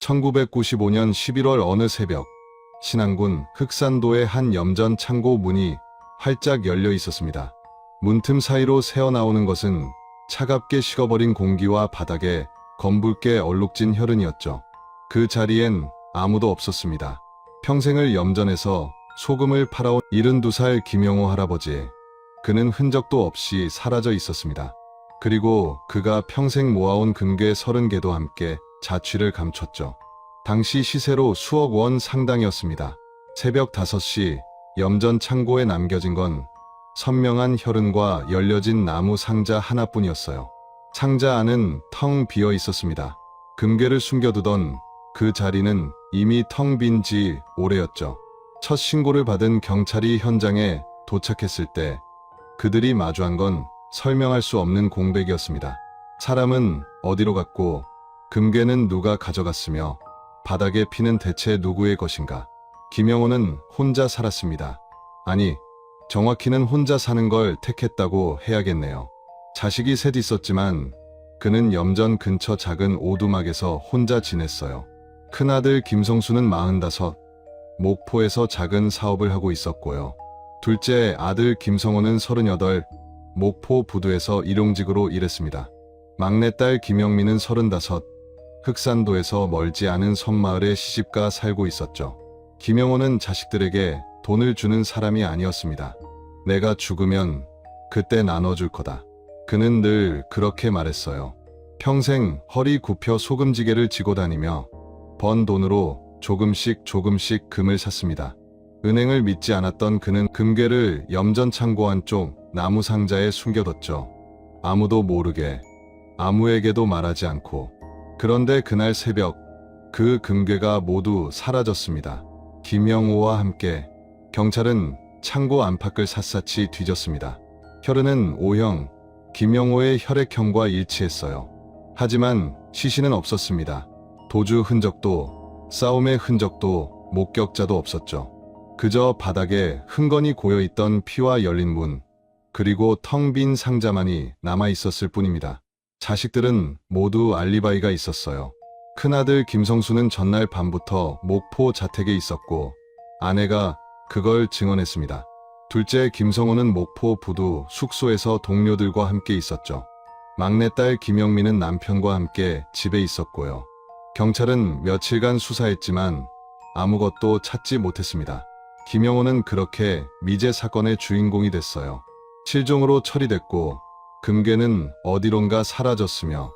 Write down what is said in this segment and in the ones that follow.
1995년 11월 어느 새벽, 신안군 흑산도의 한 염전 창고 문이 활짝 열려 있었습니다. 문틈 사이로 새어나오는 것은 차갑게 식어버린 공기와 바닥에 검붉게 얼룩진 혈흔이었죠. 그 자리엔 아무도 없었습니다. 평생을 염전에서 소금을 팔아온 72살 김영호 할아버지. 그는 흔적도 없이 사라져 있었습니다. 그리고 그가 평생 모아온 금괴 30개도 함께 자취를 감췄죠. 당시 시세로 수억 원 상당이었습니다. 새벽 5시 염전 창고에 남겨진 건 선명한 혈흔과 열려진 나무 상자 하나뿐이었어요. 상자 안은 텅 비어 있었습니다. 금괴를 숨겨두던 그 자리는 이미 텅 빈 지 오래였죠. 첫 신고를 받은 경찰이 현장에 도착했을 때 그들이 마주한 건 설명할 수 없는 공백이었습니다. 사람은 어디로 갔고 금괴는 누가 가져갔으며 바닥에 피는 대체 누구의 것인가. 김영호는 혼자 살았습니다. 아니, 정확히는 혼자 사는 걸 택했다고 해야겠네요. 자식이 셋 있었지만 그는 염전 근처 작은 오두막에서 혼자 지냈어요. 큰아들 김성수는 45, 목포에서 작은 사업을 하고 있었고요. 둘째 아들 김성호는 38, 목포 부두에서 일용직으로 일했습니다. 막내딸 김영미는 35, 흑산도에서 멀지 않은 섬마을에 시집가 살고 있었죠. 김영호는 자식들에게 돈을 주는 사람이 아니었습니다. 내가 죽으면 그때 나눠줄 거다. 그는 늘 그렇게 말했어요. 평생 허리 굽혀 소금지게를 지고 다니며 번 돈으로 조금씩 금을 샀습니다. 은행을 믿지 않았던 그는 금괴를 염전 창고 안쪽 나무 상자에 숨겨뒀죠. 아무도 모르게, 아무에게도 말하지 않고. 그런데 그날 새벽 그 금괴가 모두 사라졌습니다. 김영호와 함께 경찰은 창고 안팎을 샅샅이 뒤졌습니다. 혈흔은 O형, 김영호의 혈액형과 일치했어요. 하지만 시신은 없었습니다. 도주 흔적도, 싸움의 흔적도, 목격자도 없었죠. 그저 바닥에 흥건히 고여있던 피와 열린 문, 그리고 텅 빈 상자만이 남아있었을 뿐입니다. 자식들은 모두 알리바이가 있었어요. 큰아들 김성수는 전날 밤부터 목포 자택에 있었고 아내가 그걸 증언했습니다. 둘째 김성호는 목포 부두 숙소에서 동료들과 함께 있었죠. 막내딸 김영미는 남편과 함께 집에 있었고요. 경찰은 며칠간 수사했지만 아무것도 찾지 못했습니다. 김영호는 그렇게 미제 사건의 주인공이 됐어요. 실종으로 처리됐고 금괴는 어디론가 사라졌으며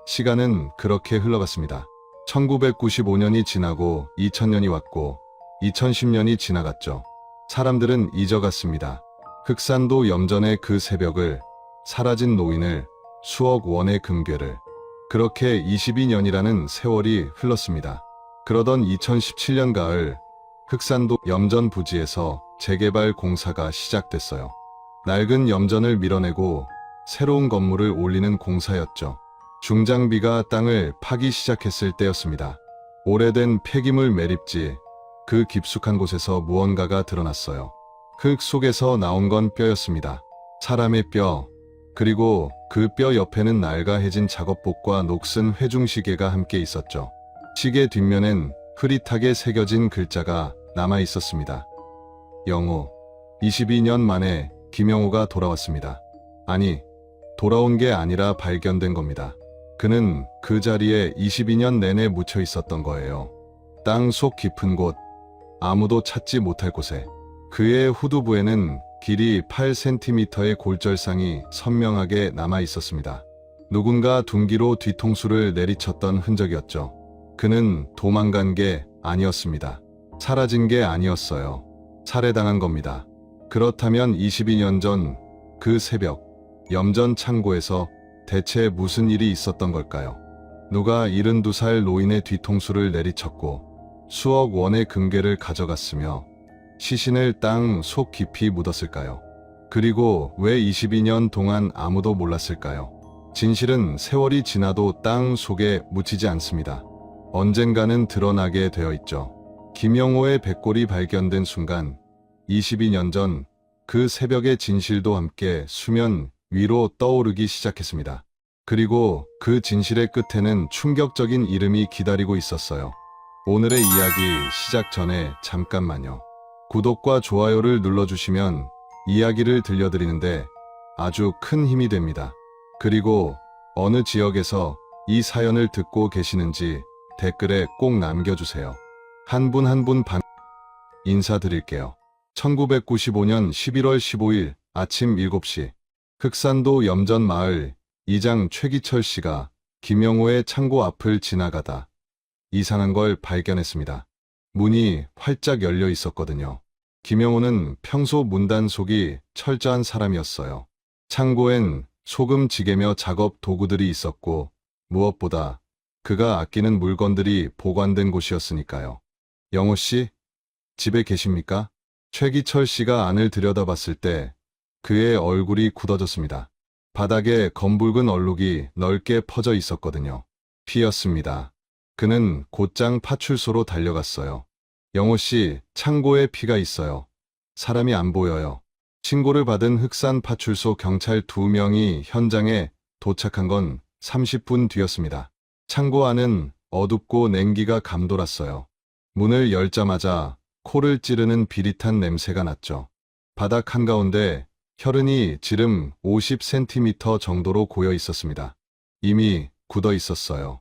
시간은 그렇게 흘러갔습니다. 1995년이 지나고 2000년이 왔고 2010년이 지나갔죠. 사람들은 잊어갔습니다. 흑산도 염전의 그 새벽을, 사라진 노인을, 수억 원의 금괴를. 그렇게 22년이라는 세월이 흘렀습니다. 그러던 2017년 가을 흑산도 염전 부지에서 재개발 공사가 시작됐어요. 낡은 염전을 밀어내고 새로운 건물을 올리는 공사였죠. 중장비가 땅을 파기 시작했을 때였습니다. 오래된 폐기물 매립지, 그 깊숙한 곳에서 무언가가 드러났어요. 흙 속에서 나온 건 뼈였습니다. 사람의 뼈, 그리고 그 뼈 옆에는 낡아해진 작업복과 녹슨 회중시계가 함께 있었죠. 시계 뒷면엔 흐릿하게 새겨진 글자가 남아 있었습니다. 영호. 22년 만에 김영호가 돌아왔습니다. 아니, 돌아온 게 아니라 발견된 겁니다. 그는 그 자리에 22년 내내 묻혀 있었던 거예요. 땅 속 깊은 곳, 아무도 찾지 못할 곳에. 그의 후두부에는 길이 8cm의 골절상이 선명하게 남아 있었습니다. 누군가 둔기로 뒤통수를 내리쳤던 흔적이었죠. 그는 도망간 게 아니었습니다. 사라진 게 아니었어요. 살해당한 겁니다. 그렇다면 22년 전 그 새벽 염전 창고에서 대체 무슨 일이 있었던 걸까요? 누가 72살 노인의 뒤통수를 내리쳤고 수억 원의 금괴를 가져갔으며 시신을 땅 속 깊이 묻었을까요? 그리고 왜 22년 동안 아무도 몰랐을까요? 진실은 세월이 지나도 땅 속에 묻히지 않습니다. 언젠가는 드러나게 되어 있죠. 김영호의 백골이 발견된 순간 22년 전 그 새벽의 진실도 함께 수면 위로 떠오르기 시작했습니다. 그리고 그 진실의 끝에는 충격적인 이름이 기다리고 있었어요. 오늘의 이야기 시작 전에 잠깐만요. 구독과 좋아요를 눌러주시면 이야기를 들려드리는데 아주 큰 힘이 됩니다. 그리고 어느 지역에서 이 사연을 듣고 계시는지 댓글에 꼭 남겨주세요. 한 분 한 분 인사드릴게요. 1995년 11월 15일 아침 7시 흑산도 염전 마을 이장 최기철 씨가 김영호의 창고 앞을 지나가다 이상한 걸 발견했습니다. 문이 활짝 열려 있었거든요. 김영호는 평소 문단속이 철저한 사람이었어요. 창고엔 소금, 지게며 작업 도구들이 있었고 무엇보다 그가 아끼는 물건들이 보관된 곳이었으니까요. 영호 씨, 집에 계십니까? 최기철 씨가 안을 들여다봤을 때 그의 얼굴이 굳어졌습니다. 바닥에 검붉은 얼룩이 넓게 퍼져 있었거든요. 피였습니다. 그는 곧장 파출소로 달려갔어요. 영호 씨, 창고에 피가 있어요. 사람이 안 보여요. 신고를 받은 흑산 파출소 경찰 2명이 현장에 도착한 건 30분 뒤였습니다. 창고 안은 어둡고 냉기가 감돌았어요. 문을 열자마자 코를 찌르는 비릿한 냄새가 났죠. 바닥 한가운데 혈흔이 지름 50cm 정도로 고여 있었습니다. 이미 굳어 있었어요.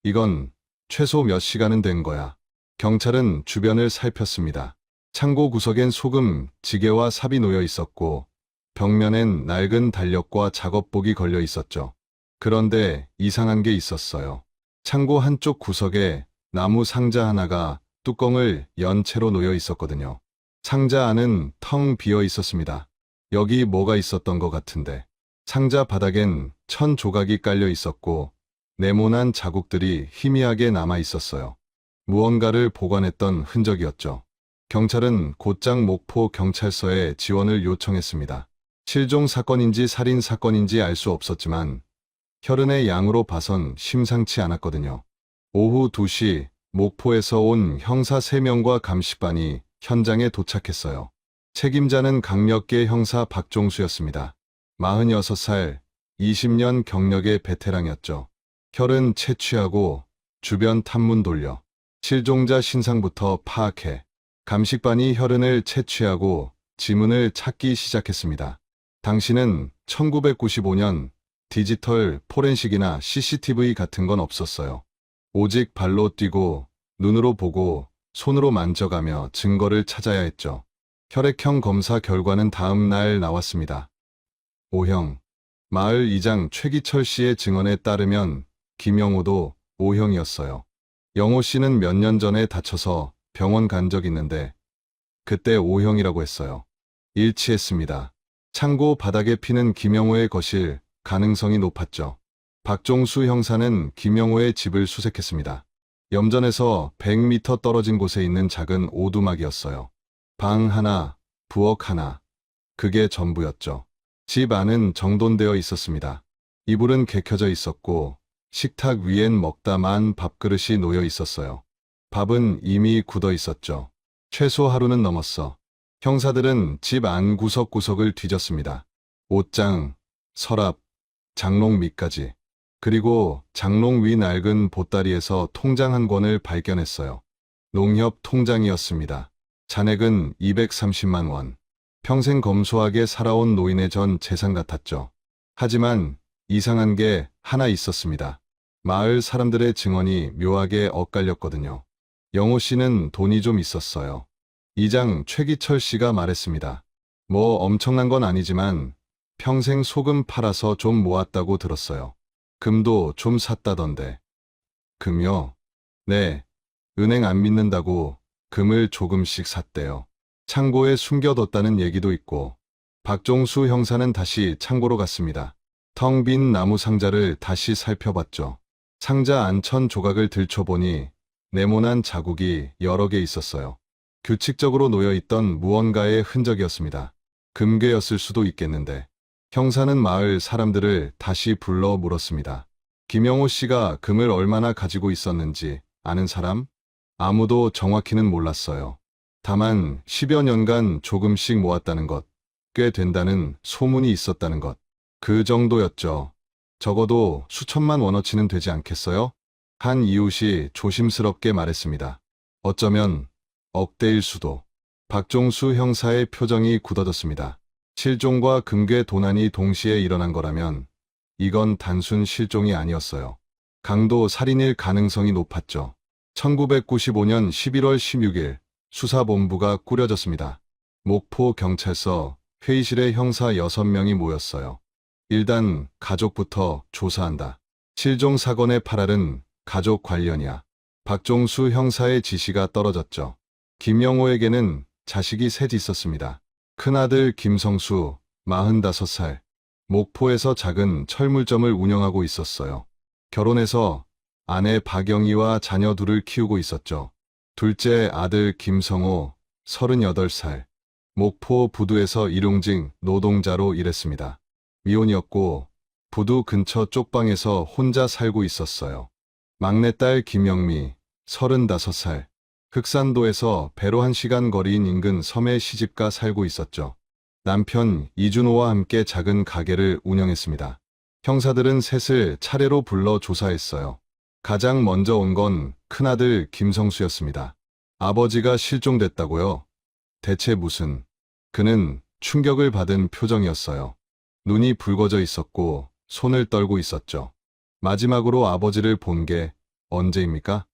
이건 최소 몇 시간은 된 거야. 경찰은 주변을 살폈습니다. 창고 구석엔 소금, 지게와 삽이 놓여 있었고 벽면엔 낡은 달력과 작업복이 걸려 있었죠. 그런데 이상한 게 있었어요. 창고 한쪽 구석에 나무 상자 하나가 뚜껑을 연 채로 놓여 있었거든요. 상자 안은 텅 비어 있었습니다. 여기 뭐가 있었던 것 같은데. 상자 바닥엔 천 조각이 깔려 있었고 네모난 자국들이 희미하게 남아 있었어요. 무언가를 보관했던 흔적이었죠. 경찰은 곧장 목포 경찰서에 지원을 요청했습니다. 실종 사건인지 살인 사건인지 알 수 없었지만 혈흔의 양으로 봐선 심상치 않았거든요. 오후 2시 목포에서 온 형사 3명과 감식반이 현장에 도착했어요. 책임자는 강력계 형사 박종수였습니다. 46살, 20년 경력의 베테랑이었죠. 혈흔 채취하고 주변 탐문 돌려 실종자 신상부터 파악해 감식반이 혈흔을 채취하고 지문을 찾기 시작했습니다. 당시는 1995년 디지털 포렌식이나 CCTV 같은 건 없었어요. 오직 발로 뛰고 눈으로 보고 손으로 만져가며 증거를 찾아야 했죠. 혈액형 검사 결과는 다음 날 나왔습니다. O형. 마을 이장 최기철 씨의 증언에 따르면 김영호도 O형이었어요. 영호 씨는 몇 년 전에 다쳐서 병원 간 적 있는데 그때 O형이라고 했어요. 일치했습니다. 창고 바닥에 피는 김영호의 것일 가능성이 높았죠. 박종수 형사는 김영호의 집을 수색했습니다. 염전에서 100m 떨어진 곳에 있는 작은 오두막이었어요. 방 하나, 부엌 하나. 그게 전부였죠. 집 안은 정돈되어 있었습니다. 이불은 개켜져 있었고 식탁 위엔 먹다 만 밥그릇이 놓여 있었어요. 밥은 이미 굳어 있었죠. 최소 하루는 넘었어. 형사들은 집 안 구석구석을 뒤졌습니다. 옷장, 서랍, 장롱 밑까지. 그리고 장롱 위 낡은 보따리에서 통장 한 권을 발견했어요. 농협 통장이었습니다. 잔액은 230만 원. 평생 검소하게 살아온 노인의 전 재산 같았죠. 하지만 이상한 게 하나 있었습니다. 마을 사람들의 증언이 묘하게 엇갈렸거든요. 영호 씨는 돈이 좀 있었어요. 이장 최기철 씨가 말했습니다. 뭐 엄청난 건 아니지만 평생 소금 팔아서 좀 모았다고 들었어요. 금도 좀 샀다던데. 금요? 네. 은행 안 믿는다고 금을 조금씩 샀대요. 창고에 숨겨뒀다는 얘기도 있고. 박종수 형사는 다시 창고로 갔습니다. 텅 빈 나무 상자를 다시 살펴봤죠. 상자 안 천 조각을 들춰보니 네모난 자국이 여러 개 있었어요. 규칙적으로 놓여있던 무언가의 흔적이었습니다. 금괴였을 수도 있겠는데. 형사는 마을 사람들을 다시 불러 물었습니다. 김영호 씨가 금을 얼마나 가지고 있었는지 아는 사람? 아무도 정확히는 몰랐어요. 다만 10여 년간 조금씩 모았다는 것, 꽤 된다는 소문이 있었다는 것. 그 정도였죠. 적어도 수천만 원어치는 되지 않겠어요? 한 이웃이 조심스럽게 말했습니다. 어쩌면 억대일 수도. 박종수 형사의 표정이 굳어졌습니다. 실종과 금괴 도난이 동시에 일어난 거라면 이건 단순 실종이 아니었어요. 강도 살인일 가능성이 높았죠. 1995년 11월 16일 수사본부가 꾸려졌습니다. 목포 경찰서 회의실에 형사 6명이 모였어요. 일단 가족부터 조사한다. 실종 사건의 팔알은 가족 관련이야. 박종수 형사의 지시가 떨어졌죠. 김영호에게는 자식이 셋 있었습니다. 큰아들 김성수, 45살. 목포에서 작은 철물점을 운영하고 있었어요. 결혼해서 아내 박영희와 자녀 둘을 키우고 있었죠. 둘째 아들 김성호, 38살. 목포 부두에서 일용직 노동자로 일했습니다. 미혼이었고 부두 근처 쪽방에서 혼자 살고 있었어요. 막내딸 김영미, 35살. 흑산도에서 배로 1시간 거리인 인근 섬에 시집가 살고 있었죠. 남편 이준호와 함께 작은 가게를 운영했습니다. 형사들은 셋을 차례로 불러 조사했어요. 가장 먼저 온 건 큰아들 김성수였습니다. 아버지가 실종됐다고요? 대체 무슨? 그는 충격을 받은 표정이었어요. 눈이 붉어져 있었고 손을 떨고 있었죠. 마지막으로 아버지를 본 게 언제입니까?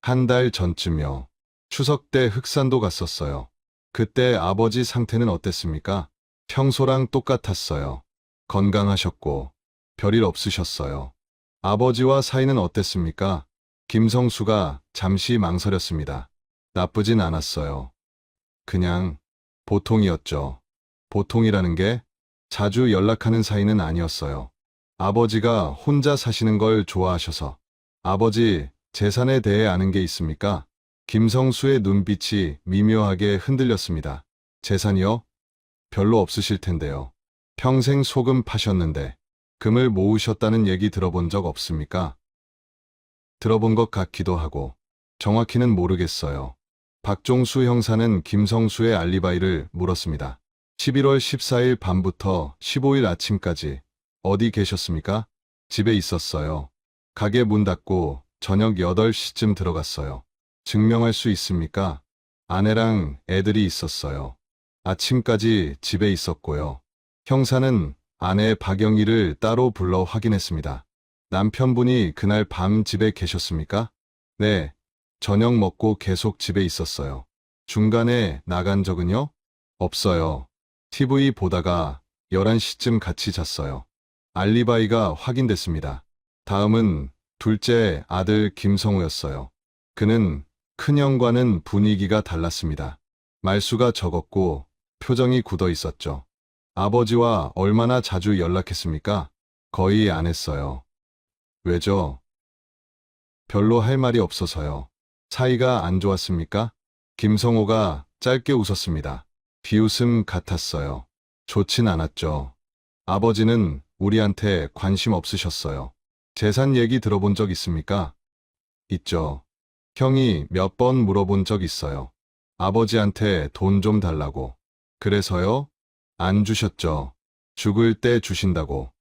한 달 전쯤요. 추석 때 흑산도 갔었어요. 그때 아버지 상태는 어땠습니까? 평소랑 똑같았어요. 건강하셨고 별일 없으셨어요. 아버지와 사이는 어땠습니까? 김성수가 잠시 망설였습니다. 나쁘진 않았어요. 그냥 보통이었죠. 보통이라는 게 자주 연락하는 사이는 아니었어요. 아버지가 혼자 사시는 걸 좋아하셔서. 아버지 재산에 대해 아는 게 있습니까? 김성수의 눈빛이 미묘하게 흔들렸습니다. 재산이요? 별로 없으실 텐데요. 평생 소금 파셨는데 금을 모으셨다는 얘기 들어본 적 없습니까? 들어본 것 같기도 하고 정확히는 모르겠어요. 박종수 형사는 김성수의 알리바이를 물었습니다. 11월 14일 밤부터 15일 아침까지 어디 계셨습니까? 집에 있었어요. 가게 문 닫고 저녁 8시쯤 들어갔어요. 증명할 수 있습니까? 아내랑 애들이 있었어요. 아침까지 집에 있었고요. 형사는 아내 박영희를 따로 불러 확인했습니다. 남편분이 그날 밤 집에 계셨습니까? 네, 저녁 먹고 계속 집에 있었어요. 중간에 나간 적은요? 없어요. TV 보다가 11시쯤 같이 잤어요. 알리바이가 확인됐습니다. 다음은 둘째 아들 김성우였어요. 그는 큰형과는 분위기가 달랐습니다. 말수가 적었고 표정이 굳어 있었죠. 아버지와 얼마나 자주 연락했습니까? 거의 안 했어요. 왜죠? 별로 할 말이 없어서요. 사이가 안 좋았습니까? 김성호가 짧게 웃었습니다. 비웃음 같았어요. 좋진 않았죠. 아버지는 우리한테 관심 없으셨어요. 재산 얘기 들어본 적 있습니까? 있죠. 형이 몇 번 물어본 적 있어요. 아버지한테 돈 좀 달라고. 그래서요? 안 주셨죠. 죽을 때 주신다고.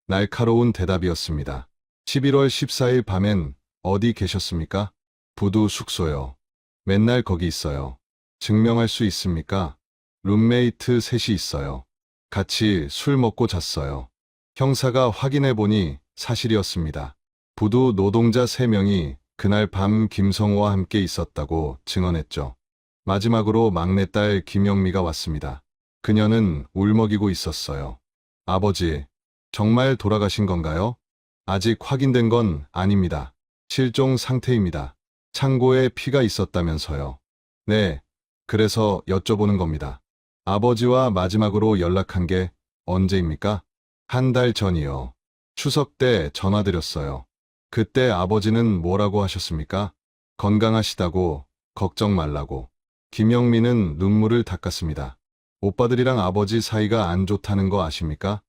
날카로운 대답이었습니다. 11월 14일 밤엔 어디 계셨습니까? 부두 숙소요. 맨날 거기 있어요. 증명할 수 있습니까? 룸메이트 셋이 있어요. 같이 술 먹고 잤어요. 형사가 확인해 보니 사실이었습니다. 부두 노동자 3명이 그날 밤 김성호와 함께 있었다고 증언했죠. 마지막으로 막내딸 김영미가 왔습니다. 그녀는 울먹이고 있었어요. 아버지, 정말 돌아가신 건가요? 아직 확인된 건 아닙니다. 실종 상태입니다. 창고에 피가 있었다면서요. 네, 그래서 여쭤보는 겁니다. 아버지와 마지막으로 연락한 게 언제입니까? 한 달 전이요. 추석 때 전화드렸어요. 그때 아버지는 뭐라고 하셨습니까? 건강하시다고, 걱정 말라고. 김영미는 눈물을 닦았습니다. 오빠들이랑 아버지 사이가 안 좋다는 거 아십니까?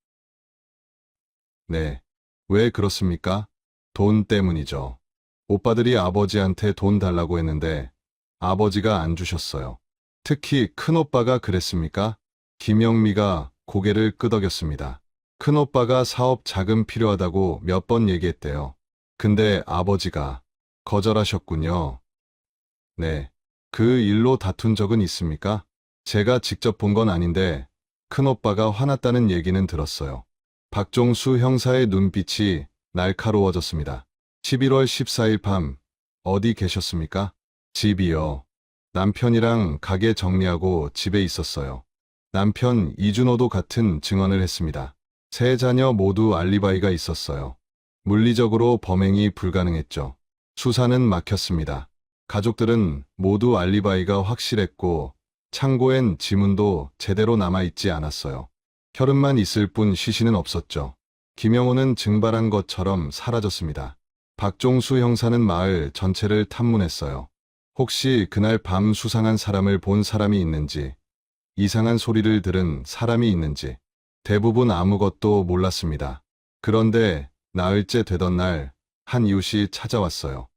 네. 왜 그렇습니까? 돈 때문이죠. 오빠들이 아버지한테 돈 달라고 했는데 아버지가 안 주셨어요. 특히 큰오빠가 그랬습니까? 김영미가 고개를 끄덕였습니다. 큰오빠가 사업 자금 필요하다고 몇 번 얘기했대요. 근데 아버지가 거절하셨군요. 네. 그 일로 다툰 적은 있습니까? 제가 직접 본 건 아닌데 큰오빠가 화났다는 얘기는 들었어요. 박종수 형사의 눈빛이 날카로워졌습니다. 11월 14일 밤 어디 계셨습니까? 집이요. 남편이랑 가게 정리하고 집에 있었어요. 남편 이준호도 같은 증언을 했습니다. 세 자녀 모두 알리바이가 있었어요. 물리적으로 범행이 불가능했죠. 수사는 막혔습니다. 가족들은 모두 알리바이가 확실했고 창고엔 지문도 제대로 남아있지 않았어요. 혈흔만 있을 뿐 시신은 없었죠. 김영호는 증발한 것처럼 사라졌습니다. 박종수 형사는 마을 전체를 탐문했어요. 혹시 그날 밤 수상한 사람을 본 사람이 있는지, 이상한 소리를 들은 사람이 있는지, 대부분 아무것도 몰랐습니다. 그런데 나흘째 되던 날, 한 이웃이 찾아왔어요.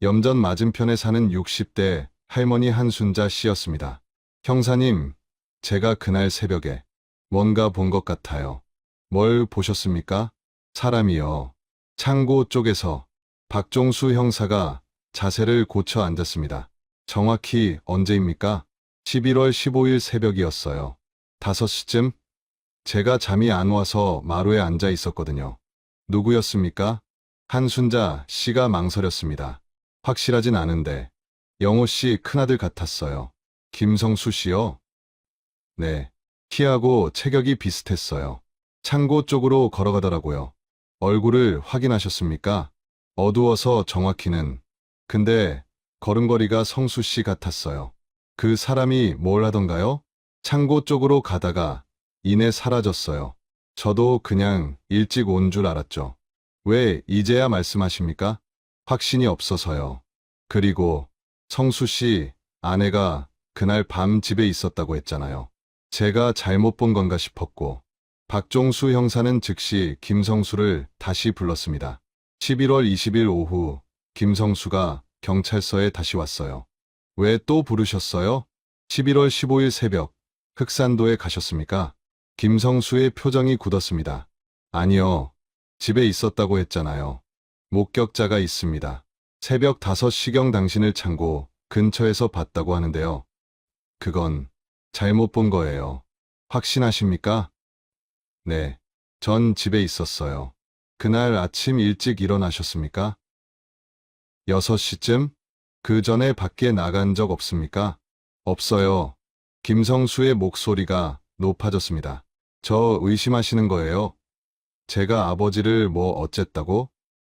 염전 맞은편에 사는 60대 할머니 한순자 씨였습니다. 형사님, 제가 그날 새벽에 뭔가 본 것 같아요. 뭘 보셨습니까? 사람이요. 창고 쪽에서 박종수 형사가 자세를 고쳐 앉았습니다. 정확히 언제입니까? 11월 15일 새벽이었어요. 5시쯤? 제가 잠이 안 와서 마루에 앉아 있었거든요. 누구였습니까? 한순자 씨가 망설였습니다. 확실하진 않은데 영호 씨 큰아들 같았어요. 김성수 씨요? 네. 키하고 체격이 비슷했어요. 창고 쪽으로 걸어가더라고요. 얼굴을 확인하셨습니까? 어두워서 정확히는. 근데 걸음걸이가 성수 씨 같았어요. 그 사람이 뭘 하던가요? 창고 쪽으로 가다가 이내 사라졌어요. 저도 그냥 일찍 온 줄 알았죠. 왜 이제야 말씀하십니까? 확신이 없어서요. 그리고 성수 씨 아내가 그날 밤 집에 있었다고 했잖아요. 제가 잘못 본 건가 싶었고, 박종수 형사는 즉시 김성수를 다시 불렀습니다. 11월 20일 오후, 김성수가 경찰서에 다시 왔어요. 왜 또 부르셨어요? 11월 15일 새벽, 흑산도에 가셨습니까? 김성수의 표정이 굳었습니다. 아니요, 집에 있었다고 했잖아요. 목격자가 있습니다. 새벽 5시경 당신을 창고 근처에서 봤다고 하는데요. 그건 잘못 본 거예요. 확신하십니까? 네, 전 집에 있었어요. 그날 아침 일찍 일어나셨습니까? 6시쯤? 그 전에 밖에 나간 적 없습니까? 없어요. 김성수의 목소리가 높아졌습니다. 저 의심하시는 거예요? 제가 아버지를 뭐 어쨌다고?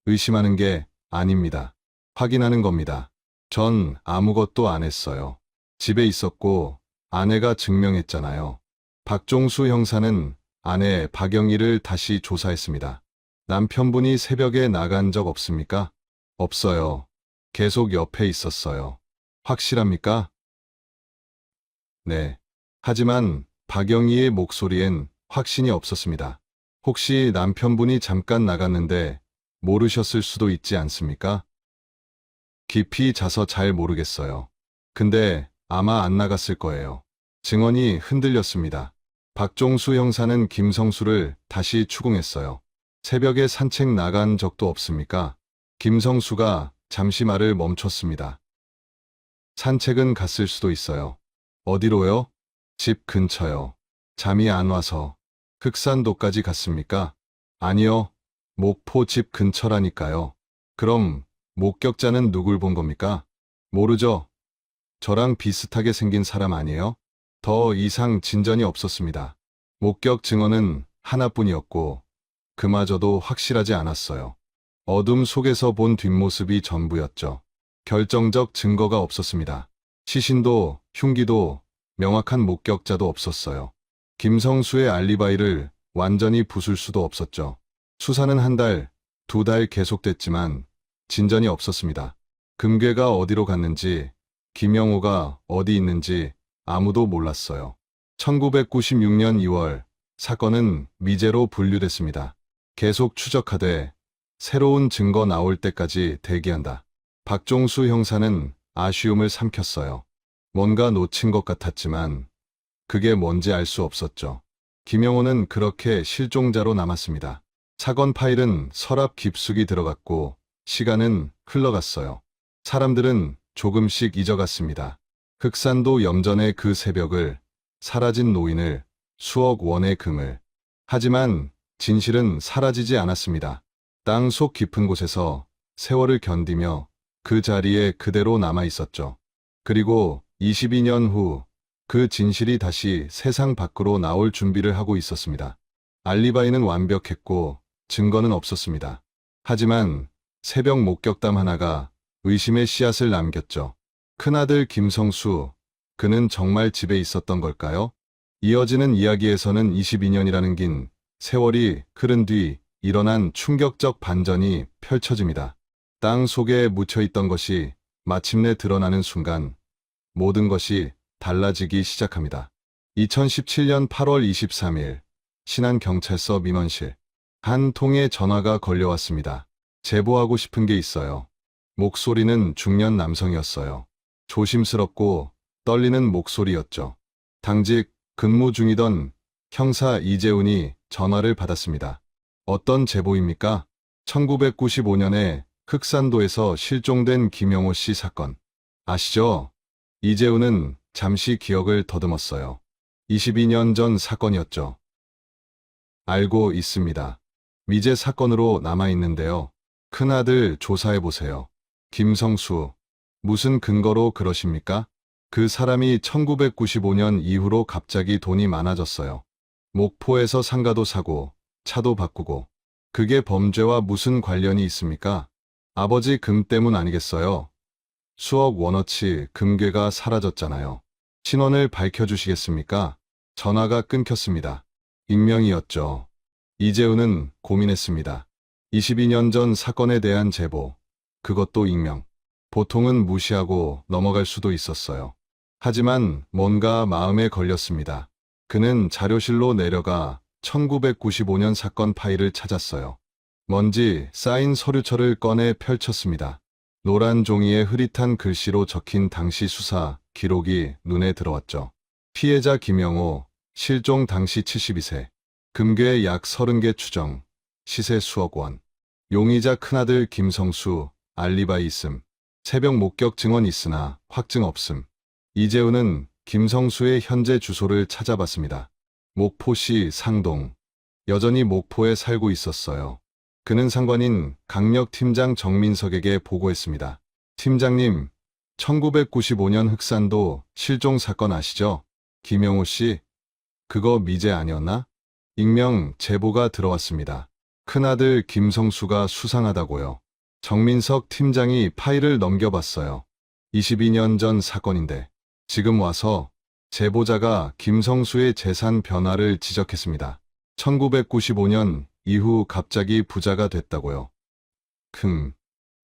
의심하는 게 아닙니다. 확인하는 겁니다. 전 아무것도 안 했어요. 집에 있었고 아내가 증명했잖아요. 박종수 형사는 아내 박영희를 다시 조사했습니다. 남편분이 새벽에 나간 적 없습니까? 없어요. 계속 옆에 있었어요. 확실합니까? 네. 하지만 박영희의 목소리엔 확신이 없었습니다. 혹시 남편분이 잠깐 나갔는데 모르셨을 수도 있지 않습니까? 깊이 자서 잘 모르겠어요. 근데 아마 안 나갔을 거예요. 증언이 흔들렸습니다. 박종수 형사는 김성수를 다시 추궁했어요. 새벽에 산책 나간 적도 없습니까? 김성수가 잠시 말을 멈췄습니다. 산책은 갔을 수도 있어요. 어디로요? 집 근처요. 잠이 안 와서. 흑산도까지 갔습니까? 아니요. 목포 집 근처라니까요. 그럼 목격자는 누굴 본 겁니까? 모르죠. 저랑 비슷하게 생긴 사람 아니에요? 더 이상 진전이 없었습니다. 목격 증언은 하나뿐이었고 그마저도 확실하지 않았어요. 어둠 속에서 본 뒷모습이 전부였죠. 결정적 증거가 없었습니다. 시신도 흉기도 명확한 목격자도 없었어요. 김성수의 알리바이를 완전히 부술 수도 없었죠. 수사는 한 달, 2달 계속됐지만 진전이 없었습니다. 금괴가 어디로 갔는지, 김영호가 어디 있는지 아무도 몰랐어요. 1996년 2월 사건은 미제로 분류됐습니다. 계속 추적하되 새로운 증거 나올 때까지 대기한다. 박종수 형사는 아쉬움을 삼켰어요. 뭔가 놓친 것 같았지만 그게 뭔지 알 수 없었죠. 김영호는 그렇게 실종자로 남았습니다. 사건 파일은 서랍 깊숙이 들어갔고 시간은 흘러갔어요. 사람들은 조금씩 잊어갔습니다. 흑산도 염전의 그 새벽을, 사라진 노인을, 수억 원의 금을. 하지만 진실은 사라지지 않았습니다. 땅속 깊은 곳에서 세월을 견디며 그 자리에 그대로 남아 있었죠. 그리고 22년 후 그 진실이 다시 세상 밖으로 나올 준비를 하고 있었습니다. 알리바이는 완벽했고 증거는 없었습니다. 하지만 새벽 목격담 하나가 의심의 씨앗을 남겼죠. 큰아들 김성수, 그는 정말 집에 있었던 걸까요? 이어지는 이야기에서는 22년이라는 긴 세월이 흐른 뒤 일어난 충격적 반전이 펼쳐집니다. 땅 속에 묻혀있던 것이 마침내 드러나는 순간 모든 것이 달라지기 시작합니다. 2017년 8월 23일 신안경찰서 민원실. 한 통의 전화가 걸려왔습니다. 제보하고 싶은 게 있어요. 목소리는 중년 남성이었어요. 조심스럽고 떨리는 목소리였죠. 당직 근무 중이던 형사 이재훈이 전화를 받았습니다. 어떤 제보입니까? 1995년에 흑산도에서 실종된 김영호 씨 사건. 아시죠? 이재훈은 잠시 기억을 더듬었어요. 22년 전 사건이었죠. 알고 있습니다. 미제 사건으로 남아있는데요. 큰아들 조사해보세요. 김성수, 무슨 근거로 그러십니까? 그 사람이 1995년 이후로 갑자기 돈이 많아졌어요. 목포에서 상가도 사고, 차도 바꾸고. 그게 범죄와 무슨 관련이 있습니까? 아버지 금 때문 아니겠어요? 수억 원어치 금괴가 사라졌잖아요. 신원을 밝혀주시겠습니까? 전화가 끊겼습니다. 익명이었죠. 이재훈은 고민했습니다. 22년 전 사건에 대한 제보, 그것도 익명. 보통은 무시하고 넘어갈 수도 있었어요. 하지만 뭔가 마음에 걸렸습니다. 그는 자료실로 내려가 1995년 사건 파일을 찾았어요. 먼지 쌓인 서류철을 꺼내 펼쳤습니다. 노란 종이에 흐릿한 글씨로 적힌 당시 수사 기록이 눈에 들어왔죠. 피해자 김영호, 실종 당시 72세, 금괴 약 30개 추정, 시세 수억 원. 용의자 큰아들 김성수, 알리바이 있음. 새벽 목격 증언 있으나 확증 없음. 이재훈은 김성수의 현재 주소를 찾아봤습니다. 목포시 상동. 여전히 목포에 살고 있었어요. 그는 상관인 강력팀장 정민석에게 보고했습니다. 팀장님, 1995년 흑산도 실종 사건 아시죠? 김영호 씨, 그거 미제 아니었나? 익명 제보가 들어왔습니다. 큰아들 김성수가 수상하다고요. 정민석 팀장이 파일을 넘겨봤어요. 22년 전 사건인데 지금 와서 제보자가 김성수의 재산 변화를 지적했습니다. 1995년 이후 갑자기 부자가 됐다고요.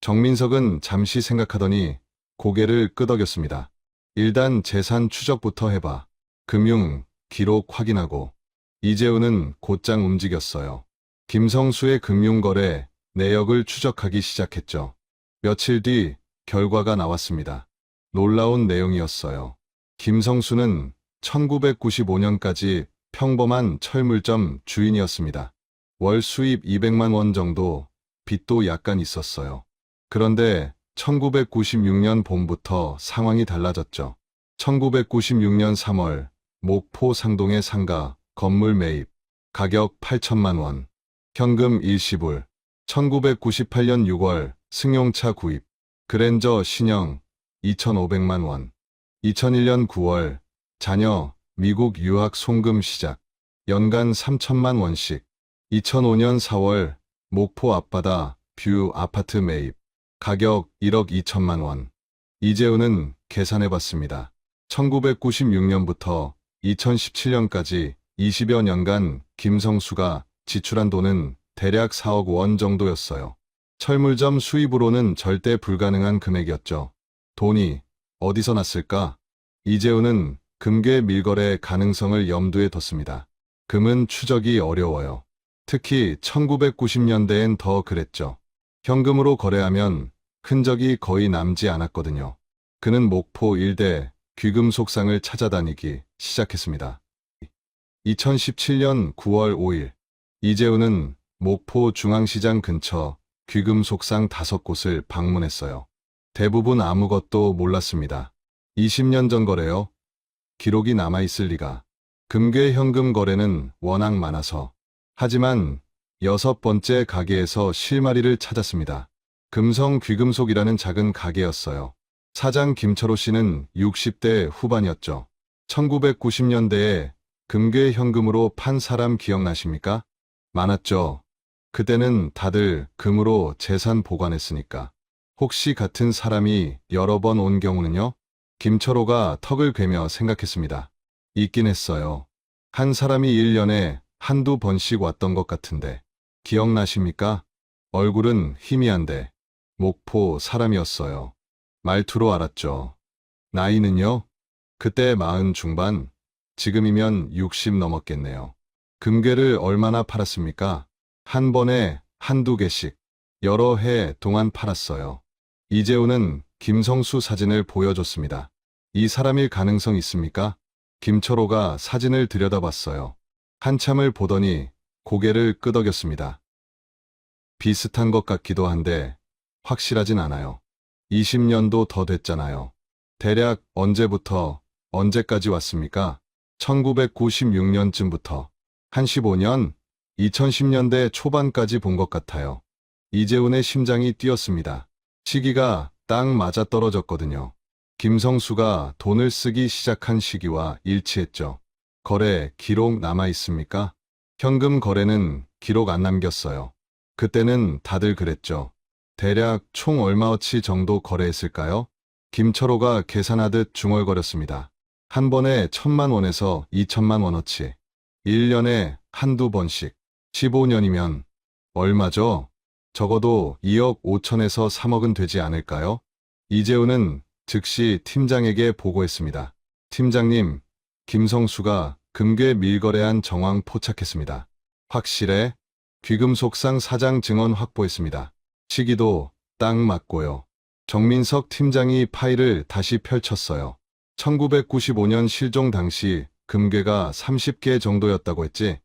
정민석은 잠시 생각하더니 고개를 끄덕였습니다. 일단 재산 추적부터 해봐. 금융, 기록 확인하고. 이재훈은 곧장 움직였어요. 김성수의 금융거래 내역을 추적하기 시작했죠. 며칠 뒤 결과가 나왔습니다. 놀라운 내용이었어요. 김성수는 1995년까지 평범한 철물점 주인이었습니다. 월 수입 200만 원 정도, 빚도 약간 있었어요. 그런데 1996년 봄부터 상황이 달라졌죠. 1996년 3월 목포 상동의 상가, 건물 매입, 가격 8천만 원, 현금 일시불. 1998년 6월 승용차 구입, 그랜저 신형 2,500만 원. 2001년 9월 자녀 미국 유학 송금 시작, 연간 3천만 원씩. 2005년 4월 목포 앞바다 뷰 아파트 매입, 가격 1억 2천만 원. 이재훈은 계산해봤습니다. 1996년부터 2017년까지 20여 년간 김성수가 지출한 돈은 대략 4억 원 정도였어요. 철물점 수입으로는 절대 불가능한 금액이었죠. 돈이 어디서 났을까? 이재훈은 금괴 밀거래 가능성을 염두에 뒀습니다. 금은 추적이 어려워요. 특히 1990년대엔 더 그랬죠. 현금으로 거래하면 흔적이 거의 남지 않았거든요. 그는 목포 일대 귀금속상을 찾아다니기 시작했습니다. 2017년 9월 5일, 이재훈은 목포 중앙시장 근처 귀금속상 5곳을 방문했어요. 대부분 아무것도 몰랐습니다. 20년 전 거래요. 기록이 남아있을 리가. 금괴 현금 거래는 워낙 많아서. 하지만 6번째 가게에서 실마리를 찾았습니다. 금성 귀금속이라는 작은 가게였어요. 사장 김철호 씨는 60대 후반이었죠. 1990년대에 금괴 현금으로 판 사람 기억나십니까? 많았죠. 그때는 다들 금으로 재산 보관했으니까. 혹시 같은 사람이 여러 번 온 경우는요? 김철호가 턱을 괴며 생각했습니다. 있긴 했어요. 한 사람이 1년에 한두 번씩 왔던 것 같은데. 기억나십니까? 얼굴은 희미한데 목포 사람이었어요. 말투로 알았죠. 나이는요? 그때 40 중반, 지금이면 60 넘었겠네요. 금괴를 얼마나 팔았습니까? 한 번에 한두 개씩, 여러 해 동안 팔았어요. 이재훈은 김성수 사진을 보여줬습니다. 이 사람일 가능성 있습니까? 김철호가 사진을 들여다봤어요. 한참을 보더니 고개를 끄덕였습니다. 비슷한 것 같기도 한데 확실하진 않아요. 20년도 더 됐잖아요. 대략 언제부터 언제까지 왔습니까? 1996년쯤부터 한 15년, 2010년대 초반까지 본 것 같아요. 이재훈의 심장이 뛰었습니다. 시기가 딱 맞아떨어졌거든요. 김성수가 돈을 쓰기 시작한 시기와 일치했죠. 거래 기록 남아 있습니까? 현금 거래는 기록 안 남겼어요. 그때는 다들 그랬죠. 대략 총 얼마어치 정도 거래했을까요? 김철호가 계산하듯 중얼거렸습니다. 한 번에 1,000만 원에서 2,000만 원어치. 1년에 한두 번씩. 15년이면 얼마죠? 적어도 2억 5천에서 3억은 되지 않을까요? 이재훈은 즉시 팀장에게 보고했습니다. 팀장님, 김성수가 금괴 밀거래한 정황 포착했습니다. 확실해? 귀금속상 사장 증언 확보했습니다. 시기도 딱 맞고요. 정민석 팀장이 파일을 다시 펼쳤어요. 1995년 실종 당시 금괴가 30개 정도였다고 했지?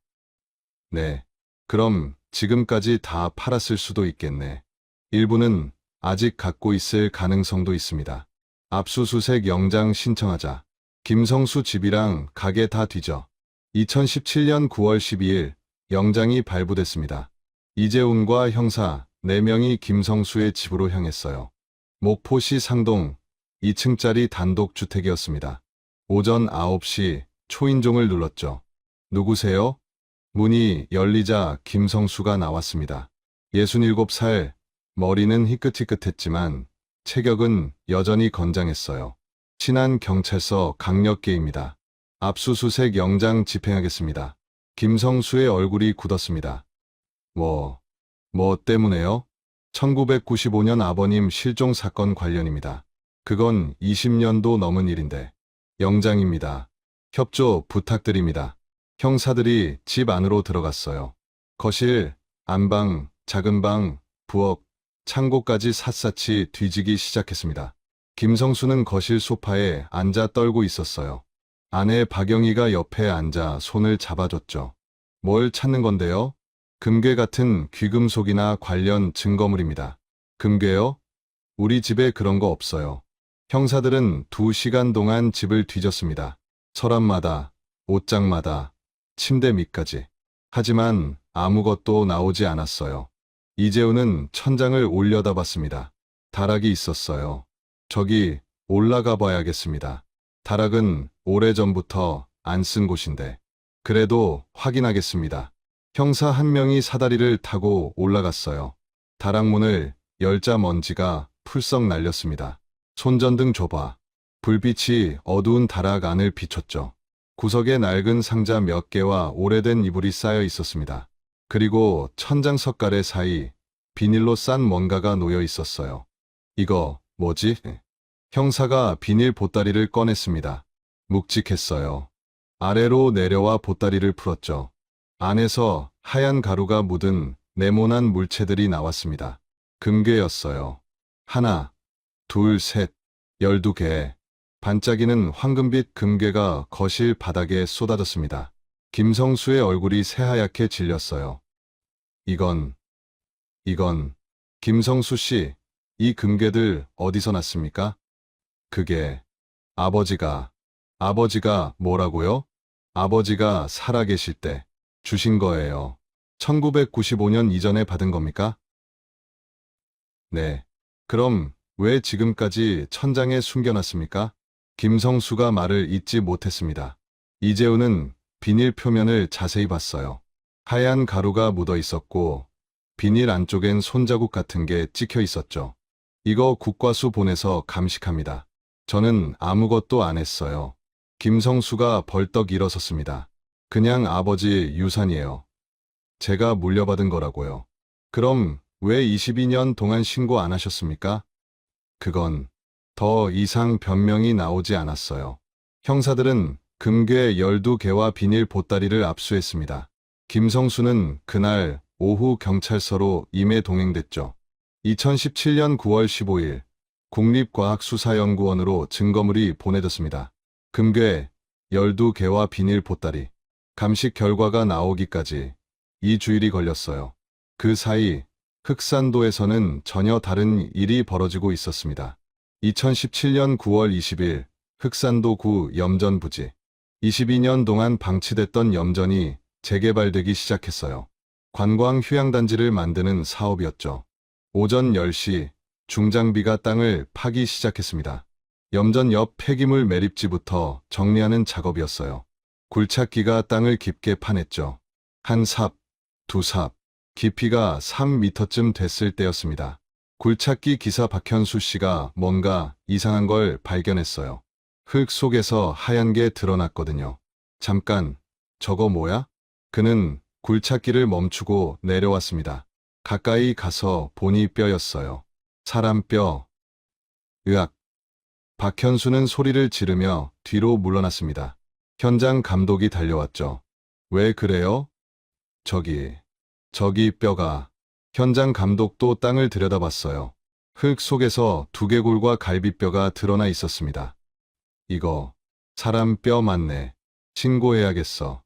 네. 그럼 지금까지 다 팔았을 수도 있겠네. 일부는 아직 갖고 있을 가능성도 있습니다. 압수수색 영장 신청하자. 김성수 집이랑 가게 다 뒤져. 2017년 9월 12일 영장이 발부됐습니다. 이재훈과 형사 4명이 김성수의 집으로 향했어요. 목포시 상동 2층짜리 단독주택이었습니다. 오전 9시 초인종을 눌렀죠. 누구세요? 문이 열리자 김성수가 나왔습니다. 67살, 머리는 희끗희끗했지만 체격은 여전히 건장했어요. 친한 경찰서 강력계입니다. 압수수색 영장 집행하겠습니다. 김성수의 얼굴이 굳었습니다. 뭐 때문에요? 1995년 아버님 실종 사건 관련입니다. 그건 20년도 넘은 일인데. 영장입니다. 협조 부탁드립니다. 형사들이 집 안으로 들어갔어요. 거실, 안방, 작은 방, 부엌, 창고까지 샅샅이 뒤지기 시작했습니다. 김성수는 거실 소파에 앉아 떨고 있었어요. 아내 박영희가 옆에 앉아 손을 잡아줬죠. 뭘 찾는 건데요? 금괴 같은 귀금속이나 관련 증거물입니다. 금괴요? 우리 집에 그런 거 없어요. 형사들은 2시간 동안 집을 뒤졌습니다. 서랍마다, 옷장마다, 침대 밑까지. 하지만 아무것도 나오지 않았어요. 이재훈은 천장을 올려다봤습니다. 다락이 있었어요. 저기 올라가 봐야겠습니다. 다락은 오래전부터 안 쓴 곳인데. 그래도 확인하겠습니다. 형사 한 명이 사다리를 타고 올라갔어요. 다락문을 열자 먼지가 풀썩 날렸습니다. 손전등 줘봐. 불빛이 어두운 다락 안을 비췄죠. 구석에 낡은 상자 몇 개와 오래된 이불이 쌓여 있었습니다. 그리고 천장 석가래 사이 비닐로 싼 뭔가가 놓여 있었어요. 이거 뭐지? 형사가 비닐 보따리를 꺼냈습니다. 묵직했어요. 아래로 내려와 보따리를 풀었죠. 안에서 하얀 가루가 묻은 네모난 물체들이 나왔습니다. 금괴였어요. 하나, 둘, 셋, 12개. 반짝이는 황금빛 금괴가 거실 바닥에 쏟아졌습니다. 김성수의 얼굴이 새하얗게 질렸어요. 이건, 김성수 씨, 이 금괴들 어디서 났습니까? 그게, 아버지가 뭐라고요? 아버지가 살아계실 때 주신 거예요. 1995년 이전에 받은 겁니까? 네. 그럼 왜 지금까지 천장에 숨겨놨습니까? 김성수가 말을 잇지 못했습니다. 이재훈은 비닐 표면을 자세히 봤어요. 하얀 가루가 묻어 있었고 비닐 안쪽엔 손자국 같은 게 찍혀 있었죠. 이거 국과수 보내서 감식합니다. 저는 아무것도 안 했어요. 김성수가 벌떡 일어섰습니다. 그냥 아버지 유산이에요. 제가 물려받은 거라고요. 그럼 왜 22년 동안 신고 안 하셨습니까? 그건 더 이상 변명이 나오지 않았어요. 형사들은 금괴 12개와 비닐 보따리를 압수했습니다. 김성수는 그날 오후 경찰서로 임해 동행됐죠. 2017년 9월 15일 국립과학수사연구원으로 증거물이 보내졌습니다. 금괴 12개와 비닐 보따리. 감식 결과가 나오기까지 2주일이 걸렸어요. 그 사이 흑산도에서는 전혀 다른 일이 벌어지고 있었습니다. 2017년 9월 20일 흑산도구 염전 부지. 22년 동안 방치됐던 염전이 재개발되기 시작했어요. 관광 휴양단지를 만드는 사업이었죠. 오전 10시 중장비가 땅을 파기 시작했습니다. 염전 옆 폐기물 매립지부터 정리하는 작업이었어요. 굴착기가 땅을 깊게 파냈죠. 한 삽, 두 삽, 깊이가 3m쯤 됐을 때였습니다. 굴착기 기사 박현수 씨가 뭔가 이상한 걸 발견했어요. 흙 속에서 하얀 게 드러났거든요. 잠깐, 저거 뭐야? 그는 굴착기를 멈추고 내려왔습니다. 가까이 가서 보니 뼈였어요. 사람 뼈. 으악. 박현수는 소리를 지르며 뒤로 물러났습니다. 현장 감독이 달려왔죠. 왜 그래요? 저기 뼈가. 현장 감독도 땅을 들여다봤어요. 흙 속에서 두개골과 갈비뼈가 드러나 있었습니다. 이거 사람 뼈 맞네. 신고해야겠어.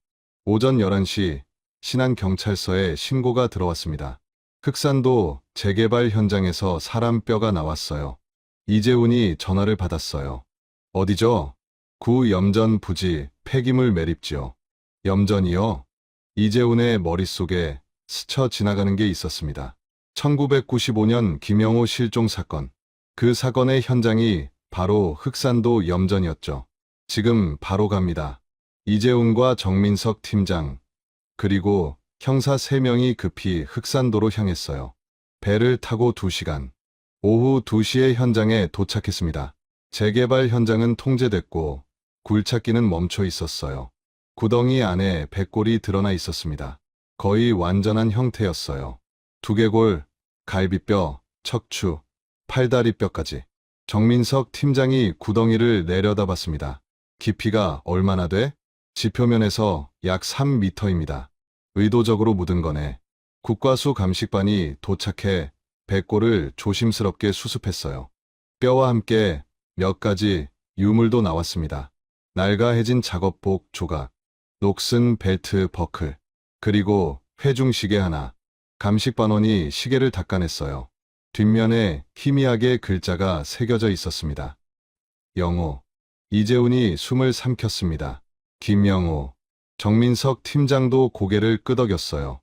오전 11시 신안경찰서에 신고가 들어왔습니다. 흑산도 재개발 현장에서 사람 뼈가 나왔어요. 이재훈이 전화를 받았어요. 어디죠? 구 염전 부지 폐기물 매립지요. 염전이요? 이재훈의 머릿속에 스쳐 지나가는 게 있었습니다. 1995년 김영호 실종 사건. 그 사건의 현장이 바로 흑산도 염전이었죠. 지금 바로 갑니다. 이재훈과 정민석 팀장, 그리고 형사 3명이 급히 흑산도로 향했어요. 배를 타고 2시간. 오후 2시에 현장에 도착했습니다. 재개발 현장은 통제됐고 굴착기는 멈춰 있었어요. 구덩이 안에 백골이 드러나 있었습니다. 거의 완전한 형태였어요. 두개골, 갈비뼈, 척추, 팔다리뼈까지. 정민석 팀장이 구덩이를 내려다봤습니다. 깊이가 얼마나 돼? 지표면에서 약 3m입니다. 의도적으로 묻은 거네. 국과수 감식반이 도착해 백골을 조심스럽게 수습했어요. 뼈와 함께 몇 가지 유물도 나왔습니다. 낡아해진 작업복 조각, 녹슨 벨트 버클, 그리고 회중시계 하나. 감식반원이 시계를 닦아냈어요. 뒷면에 희미하게 글자가 새겨져 있었습니다. 영호. 이재훈이 숨을 삼켰습니다. 김영호. 정민석 팀장도 고개를 끄덕였어요.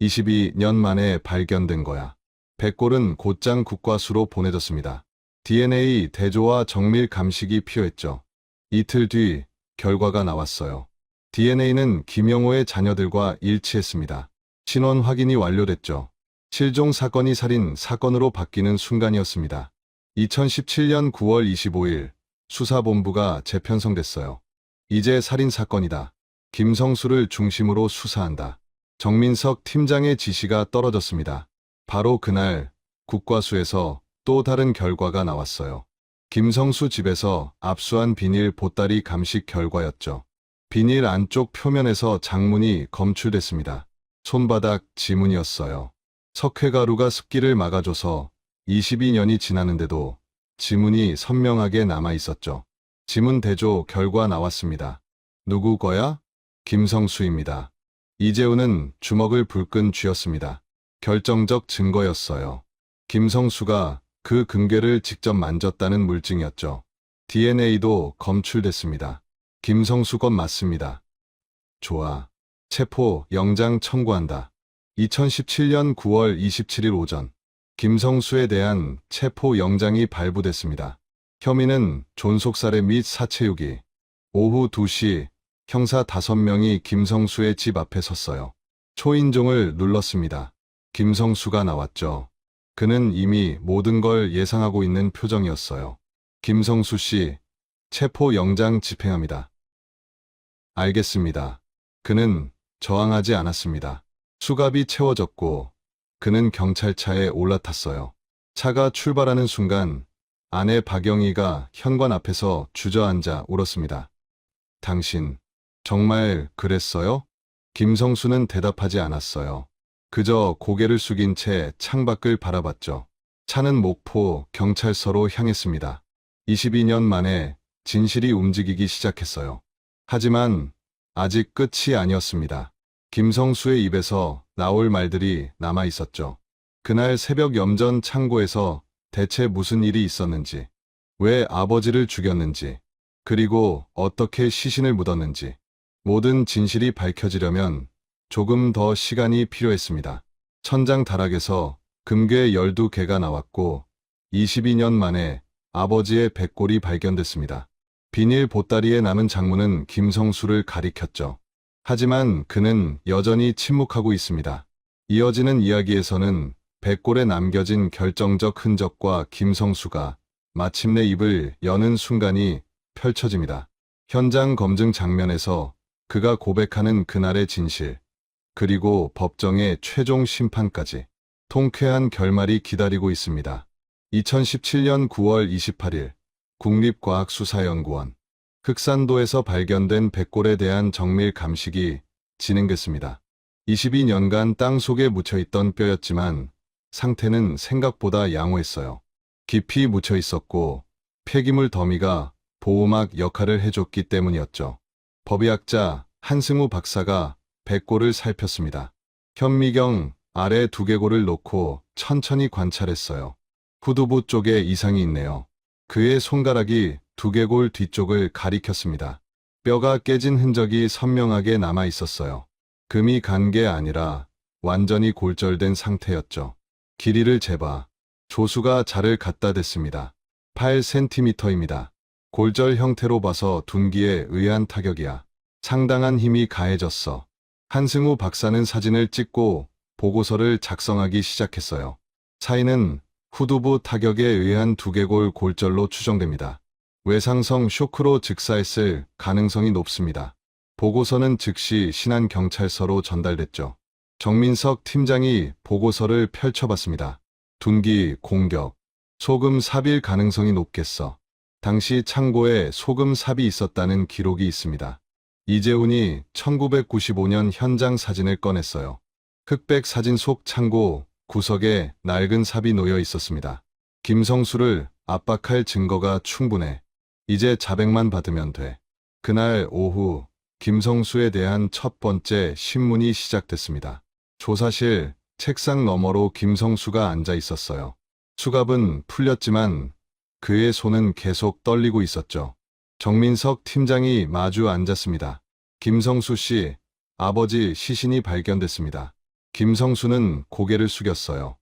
22년 만에 발견된 거야. 백골은 곧장 국과수로 보내졌습니다. DNA 대조와 정밀 감식이 필요했죠. 이틀 뒤 결과가 나왔어요. DNA는 김영호의 자녀들과 일치했습니다. 신원 확인이 완료됐죠. 실종 사건이 살인 사건으로 바뀌는 순간이었습니다. 2017년 9월 25일 수사본부가 재편성됐어요. 이제 살인 사건이다. 김성수를 중심으로 수사한다. 정민석 팀장의 지시가 떨어졌습니다. 바로 그날 국과수에서 또 다른 결과가 나왔어요. 김성수 집에서 압수한 비닐 보따리 감식 결과였죠. 비닐 안쪽 표면에서 장문이 검출됐습니다. 손바닥 지문이었어요. 석회가루가 습기를 막아줘서 22년이 지났는데도 지문이 선명하게 남아 있었죠. 지문 대조 결과 나왔습니다. 누구 거야? 김성수입니다. 이재훈은 주먹을 불끈 쥐었습니다. 결정적 증거였어요. 김성수가 그 금괴를 직접 만졌다는 물증이었죠. DNA도 검출됐습니다. 김성수 건 맞습니다. 좋아. 체포 영장 청구한다. 2017년 9월 27일 오전 김성수에 대한 체포 영장이 발부됐습니다. 혐의는 존속살해 및 사체유기. 오후 2시 형사 5명이 김성수의 집 앞에 섰어요. 초인종을 눌렀습니다. 김성수가 나왔죠. 그는 이미 모든 걸 예상하고 있는 표정이었어요. 김성수 씨, 체포 영장 집행합니다. 알겠습니다. 그는 저항하지 않았습니다. 수갑이 채워졌고 그는 경찰차에 올라탔어요. 차가 출발하는 순간 아내 박영희가 현관 앞에서 주저앉아 울었습니다. 당신 정말 그랬어요? 김성수는 대답하지 않았어요. 그저 고개를 숙인 채 창밖을 바라봤죠. 차는 목포 경찰서로 향했습니다. 22년 만에 진실이 움직이기 시작했어요. 하지만 아직 끝이 아니었습니다. 김성수의 입에서 나올 말들이 남아 있었죠. 그날 새벽 염전 창고에서 대체 무슨 일이 있었는지, 왜 아버지를 죽였는지, 그리고 어떻게 시신을 묻었는지, 모든 진실이 밝혀지려면 조금 더 시간이 필요했습니다. 천장 다락에서 금괴 12개가 나왔고 22년 만에 아버지의 백골이 발견됐습니다. 비닐 보따리에 남은 장문은 김성수를 가리켰죠. 하지만 그는 여전히 침묵하고 있습니다. 이어지는 이야기에서는 백골에 남겨진 결정적 흔적과 김성수가 마침내 입을 여는 순간이 펼쳐집니다. 현장 검증 장면에서 그가 고백하는 그날의 진실, 그리고 법정의 최종 심판까지 통쾌한 결말이 기다리고 있습니다. 2017년 9월 28일 국립과학수사연구원 흑산도에서 발견된 백골에 대한 정밀 감식이 진행됐습니다. 22년간 땅 속에 묻혀있던 뼈였지만 상태는 생각보다 양호했어요. 깊이 묻혀 있었고 폐기물 더미가 보호막 역할을 해줬기 때문이었죠. 법의학자 한승우 박사가 백골을 살폈습니다. 현미경 아래 두개골을 놓고 천천히 관찰했어요. 후두부 쪽에 이상이 있네요. 그의 손가락이 두개골 뒤쪽을 가리켰습니다. 뼈가 깨진 흔적이 선명하게 남아 있었어요. 금이 간 게 아니라 완전히 골절된 상태였죠. 길이를 재봐. 조수가 자를 갖다 댔습니다. 8cm입니다. 골절 형태로 봐서 둔기에 의한 타격이야. 상당한 힘이 가해졌어. 한승우 박사는 사진을 찍고 보고서를 작성하기 시작했어요. 차이는 후두부 타격에 의한 두개골 골절로 추정됩니다. 외상성 쇼크로 즉사했을 가능성이 높습니다. 보고서는 즉시 신안경찰서로 전달됐죠. 정민석 팀장이 보고서를 펼쳐봤습니다. 둔기, 공격, 소금 삽일 가능성이 높겠어. 당시 창고에 소금 삽이 있었다는 기록이 있습니다. 이재훈이 1995년 현장 사진을 꺼냈어요. 흑백 사진 속 창고 구석에 낡은 삽이 놓여 있었습니다. 김성수를 압박할 증거가 충분해. 이제 자백만 받으면 돼. 그날 오후 김성수에 대한 첫 번째 신문이 시작됐습니다. 조사실 책상 너머로 김성수가 앉아 있었어요. 수갑은 풀렸지만 그의 손은 계속 떨리고 있었죠. 정민석 팀장이 마주 앉았습니다. 김성수 씨, 아버지 시신이 발견됐습니다. 김성수는 고개를 숙였어요.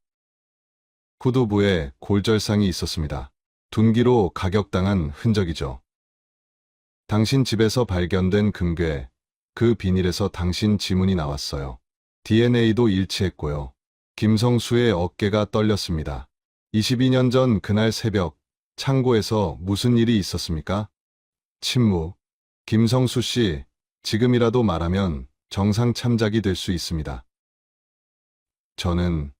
후두부에 골절상이 있었습니다. 둔기로 가격당한 흔적이죠. 당신 집에서 발견된 금괴, 그 비닐에서 당신 지문이 나왔어요. DNA도 일치했고요. 김성수의 어깨가 떨렸습니다. 22년 전 그날 새벽, 창고에서 무슨 일이 있었습니까? 침묵. 김성수 씨, 지금이라도 말하면 정상 참작이 될 수 있습니다. 저는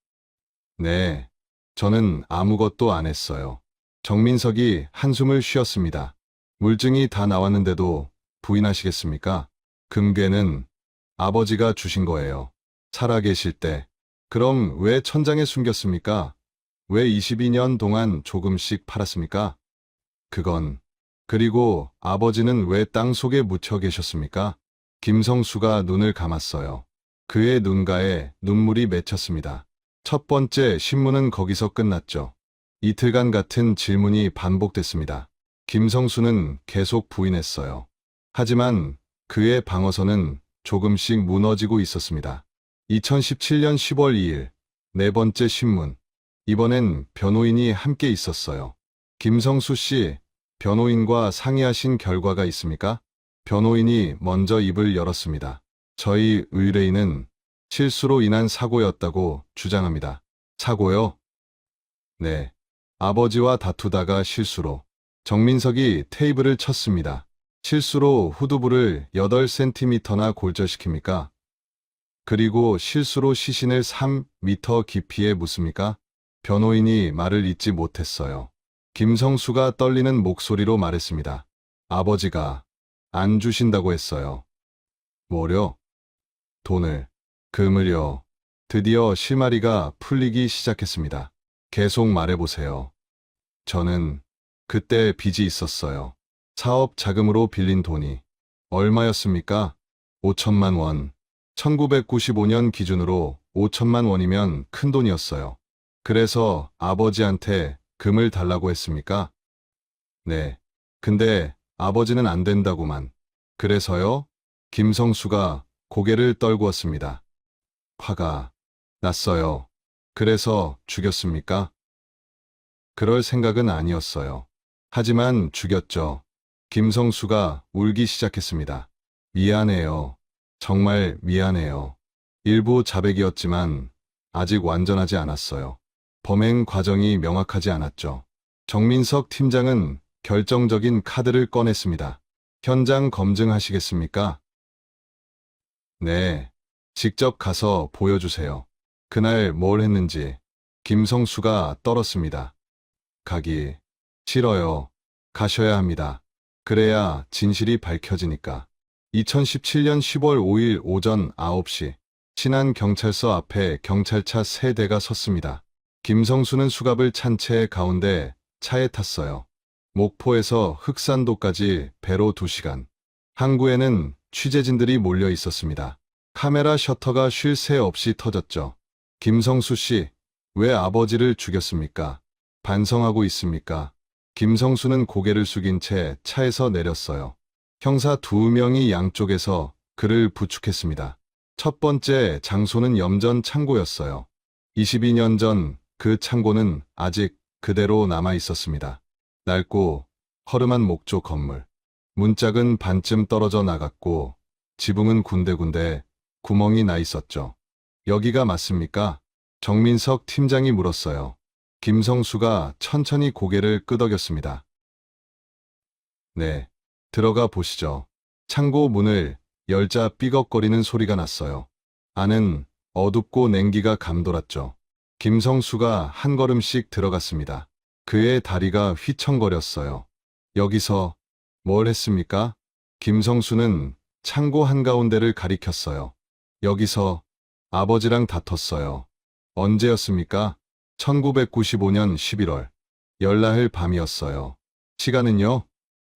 아무것도 안 했어요. 정민석이 한숨을 쉬었습니다. 물증이 다 나왔는데도 부인하시겠습니까? 금괴는 아버지가 주신 거예요. 살아계실 때. 그럼 왜 천장에 숨겼습니까? 왜 22년 동안 조금씩 팔았습니까? 그리고 아버지는 왜 땅 속에 묻혀 계셨습니까? 김성수가 눈을 감았어요. 그의 눈가에 눈물이 맺혔습니다. 첫 번째 신문은 거기서 끝났죠. 이틀간 같은 질문이 반복됐습니다. 김성수는 계속 부인했어요. 하지만 그의 방어선은 조금씩 무너지고 있었습니다. 2017년 10월 2일, 네 번째 신문. 이번엔 변호인이 함께 있었어요. 김성수 씨, 변호인과 상의하신 결과가 있습니까? 변호인이 먼저 입을 열었습니다. 저희 의뢰인은 실수로 인한 사고였다고 주장합니다. 사고요? 네. 아버지와 다투다가 실수로. 정민석이 테이블을 쳤습니다. 실수로 후두부를 8cm나 골절시킵니까? 그리고 실수로 시신을 3m 깊이에 묻습니까? 변호인이 말을 잇지 못했어요. 김성수가 떨리는 목소리로 말했습니다. 아버지가 안 주신다고 했어요. 뭐려? 돈을, 금을요. 드디어 실마리가 풀리기 시작했습니다. 계속 말해보세요. 저는 그때 빚이 있었어요. 사업 자금으로 빌린 돈이 얼마였습니까? 5천만 원. 1995년 기준으로 5천만 원이면 큰 돈이었어요. 그래서 아버지한테 금을 달라고 했습니까? 네. 근데 아버지는 안 된다고만. 그래서요? 김성수가 고개를 떨구었습니다. 화가 났어요. 그래서 죽였습니까? 그럴 생각은 아니었어요. 하지만 죽였죠. 김성수가 울기 시작했습니다. 미안해요. 정말 미안해요. 일부 자백이었지만 아직 완전하지 않았어요. 범행 과정이 명확하지 않았죠. 정민석 팀장은 결정적인 카드를 꺼냈습니다. 현장 검증하시겠습니까? 네. 직접 가서 보여주세요. 그날 뭘 했는지. 김성수가 떨었습니다. 가기 싫어요. 가셔야 합니다. 그래야 진실이 밝혀지니까. 2017년 10월 5일 오전 9시 신안경찰서 앞에 경찰차 3대가 섰습니다. 김성수는 수갑을 찬 채 가운데 차에 탔어요. 목포에서 흑산도까지 배로 2시간. 항구에는 취재진들이 몰려 있었습니다. 카메라 셔터가 쉴 새 없이 터졌죠. 김성수 씨, 왜 아버지를 죽였습니까? 반성하고 있습니까? 김성수는 고개를 숙인 채 차에서 내렸어요. 형사 2명이 양쪽에서 그를 부축했습니다. 첫 번째 장소는 염전 창고였어요. 22년 전 그 창고는 아직 그대로 남아 있었습니다. 낡고 허름한 목조 건물. 문짝은 반쯤 떨어져 나갔고 지붕은 군데군데 구멍이 나 있었죠. 여기가 맞습니까? 정민석 팀장이 물었어요. 김성수가 천천히 고개를 끄덕였습니다. 네, 들어가 보시죠. 창고 문을 열자 삐걱거리는 소리가 났어요. 안은 어둡고 냉기가 감돌았죠. 김성수가 한 걸음씩 들어갔습니다. 그의 다리가 휘청거렸어요. 여기서 뭘 했습니까? 김성수는 창고 한가운데를 가리켰어요. 여기서 아버지랑 다퉜어요. 언제였습니까? 1995년 11월. 열나흘 밤이었어요. 시간은요?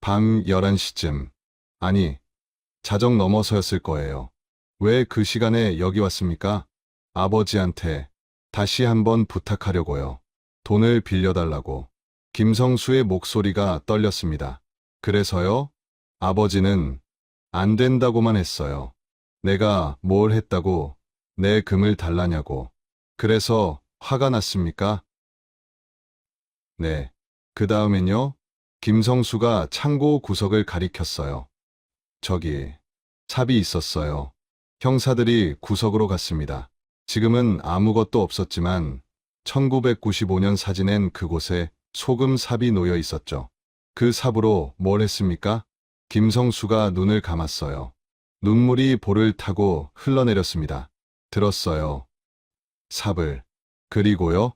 밤 11시쯤. 아니, 자정 넘어서였을 거예요. 왜 그 시간에 여기 왔습니까? 아버지한테 다시 한번 부탁하려고요. 돈을 빌려달라고. 김성수의 목소리가 떨렸습니다. 그래서요? 아버지는 안 된다고만 했어요. 내가 뭘 했다고 내 금을 달라냐고. 그래서 화가 났습니까? 네. 그 다음엔요? 김성수가 창고 구석을 가리켰어요. 저기, 삽이 있었어요. 형사들이 구석으로 갔습니다. 지금은 아무것도 없었지만 1995년 사진엔 그곳에 소금 삽이 놓여 있었죠. 그 삽으로 뭘 했습니까? 김성수가 눈을 감았어요. 눈물이 볼을 타고 흘러내렸습니다. 들었어요. 삽을. 그리고요?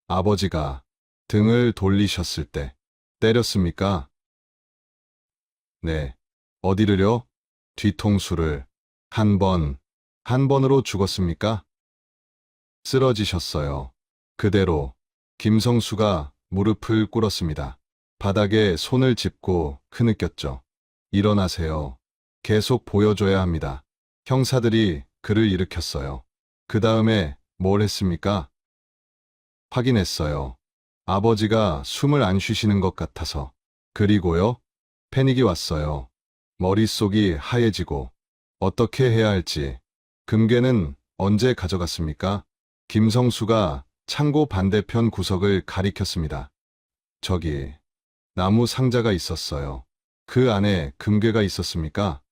아버지가 등을 돌리셨을 때 때렸습니까? 네. 어디를요? 뒤통수를. 한 번으로 죽었습니까? 쓰러지셨어요. 그대로. 김성수가 무릎을 꿇었습니다. 바닥에 손을 짚고 흐느꼈죠. 일어나세요. 계속 보여줘야 합니다. 형사들이 그를 일으켰어요. 그 다음에 뭘 했습니까? 확인했어요. 아버지가 숨을 안 쉬시는 것 같아서. 그리고요, 패닉이 왔어요. 머릿속이 하얘지고 어떻게 해야 할지. 금괴는 언제 가져갔습니까? 김성수가 창고 반대편 구석을 가리켰습니다. 저기, 나무 상자가 있었어요. 그 안에 금괴가 있었습니까?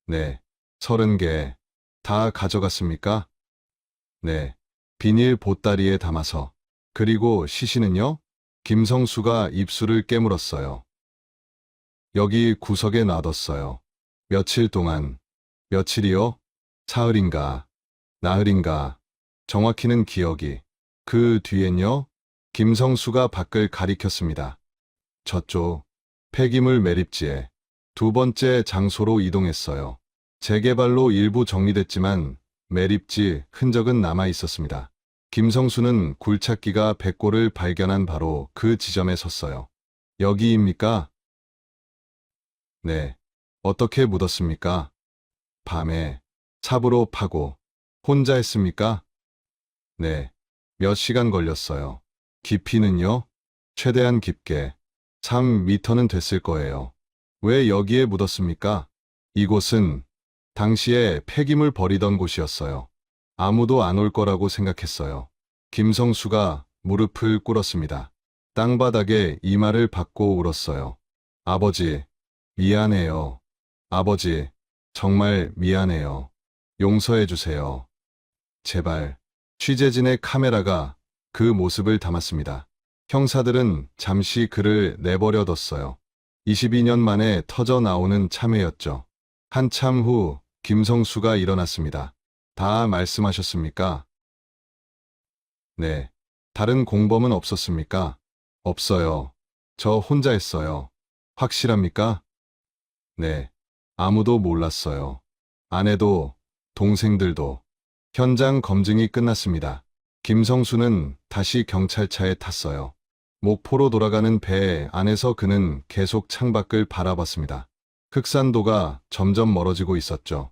네. 30개. 다 가져갔습니까? 네. 비닐 보따리에 담아서. 그리고 시신은요? 김성수가 입술을 깨물었어요. 여기 구석에 놔뒀어요. 며칠 동안. 며칠이요? 사흘인가, 나흘인가. 정확히는 기억이. 그 뒤엔요? 김성수가 밖을 가리켰습니다. 저쪽, 폐기물 매립지에. 두 번째 장소로 이동했어요. 재개발로 일부 정리됐지만 매립지 흔적은 남아 있었습니다. 김성수는 굴착기가 백골을 발견한 바로 그 지점에 섰어요. 여기입니까? 네. 어떻게 묻었습니까? 밤에 삽으로 파고 혼자 했습니까? 네. 몇 시간 걸렸어요. 깊이는요? 최대한 깊게 3미터는 됐을 거예요. 왜 여기에 묻었습니까? 이곳은 당시에 폐기물 버리던 곳이었어요. 아무도 안 올 거라고 생각했어요. 김성수가 무릎을 꿇었습니다. 땅바닥에 이마를 박고 울었어요. 아버지, 미안해요. 아버지, 정말 미안해요. 용서해 주세요. 제발. 취재진의 카메라가 그 모습을 담았습니다. 형사들은 잠시 그를 내버려뒀어요. 22년 만에 터져 나오는 참회였죠. 한참 후 김성수가 일어났습니다. 다 말씀하셨습니까? 네. 다른 공범은 없었습니까? 없어요. 저 혼자 했어요. 확실합니까? 네. 아무도 몰랐어요. 아내도, 동생들도. 현장 검증이 끝났습니다. 김성수는 다시 경찰차에 탔어요. 목포로 돌아가는 배 안에서 그는 계속 창밖을 바라봤습니다. 흑산도가 점점 멀어지고 있었죠.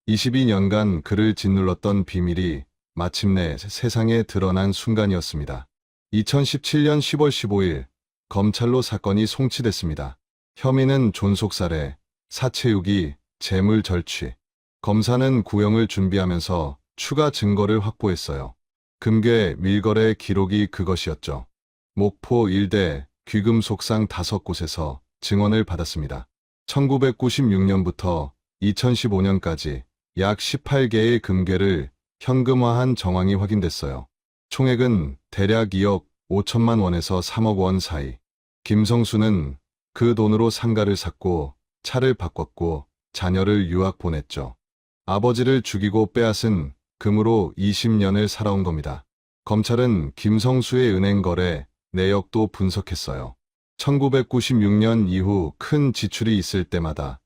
22년간 그를 짓눌렀던 비밀이 마침내 세상에 드러난 순간이었습니다. 2017년 10월 15일 검찰로 사건이 송치됐습니다. 혐의는 존속살해, 사체유기, 재물 절취. 검사는 구형을 준비하면서 추가 증거를 확보했어요. 금괴 밀거래 기록이 그것이었죠. 목포 일대 귀금속상 5곳에서 증언을 받았습니다. 1996년부터 2015년까지 약 18개의 금괴를 현금화한 정황이 확인됐어요. 총액은 대략 2억 5천만 원에서 3억 원 사이. 김성수는 그 돈으로 상가를 샀고 차를 바꿨고 자녀를 유학 보냈죠. 아버지를 죽이고 빼앗은 금으로 20년을 살아온 겁니다. 검찰은 김성수의 은행 거래 내역도 분석했어요. 1996년 이후 큰 지출이 있을 때마다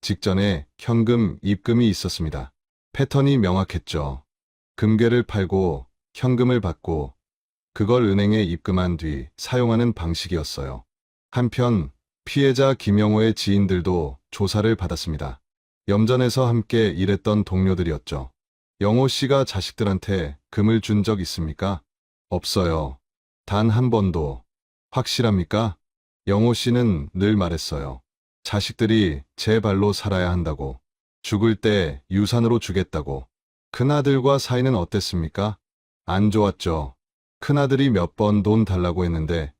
직전에 현금 입금이 있었습니다. 패턴이 명확했죠. 금괴를 팔고 현금을 받고 그걸 은행에 입금한 뒤 사용하는 방식이었어요. 한편 피해자 김영호의 지인들도 조사를 받았습니다. 염전에서 함께 일했던 동료들이었죠. 영호 씨가 자식들한테 금을 준 적 있습니까? 없어요. 단 한 번도. 확실합니까? 영호 씨는 늘 말했어요. 자식들이 제 발로 살아야 한다고. 죽을 때 유산으로 주겠다고. 큰아들과 사이는 어땠습니까? 안 좋았죠. 큰아들이 몇 번 돈 달라고 했는데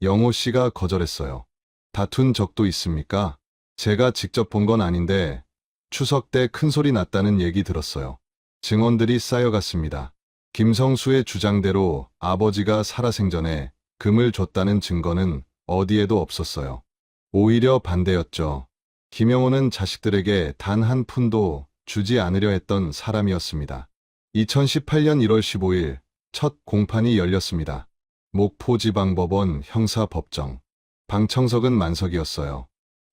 영호 씨가 거절했어요. 다툰 적도 있습니까? 제가 직접 본 건 아닌데 추석 때 큰 소리 났다는 얘기 들었어요. 증언들이 쌓여갔습니다. 김성수의 주장대로 아버지가 살아생전에 금을 줬다는 증거는 어디에도 없었어요. 오히려 반대였죠. 김영호는 자식들에게 단 한 푼도 주지 않으려 했던 사람이었습니다. 2018년 1월 15일 첫 공판이 열렸습니다. 목포지방법원 형사법정. 방청석은 만석이었어요.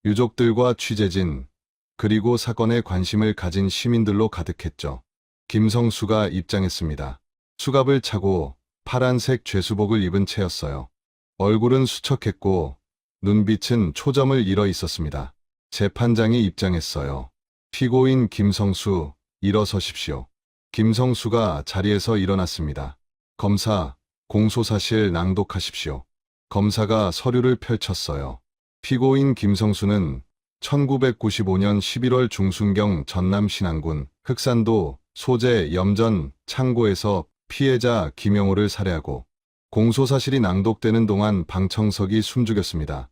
유족들과 취재진, 그리고 사건에 관심을 가진 시민들로 가득했죠. 김성수가 입장했습니다. 수갑을 차고 파란색 죄수복을 입은 채였어요. 얼굴은 수척했고 눈빛은 초점을 잃어 있었습니다. 재판장이 입장했어요. 피고인 김성수, 일어서십시오. 김성수가 자리에서 일어났습니다. 검사, 공소사실 낭독하십시오. 검사가 서류를 펼쳤어요. 피고인 김성수는 1995년 11월 중순경 전남 신안군 흑산도 소재 염전 창고에서 피해자 김영호를 살해하고 공소사실이 낭독되는 동안 방청석이 숨죽였습니다.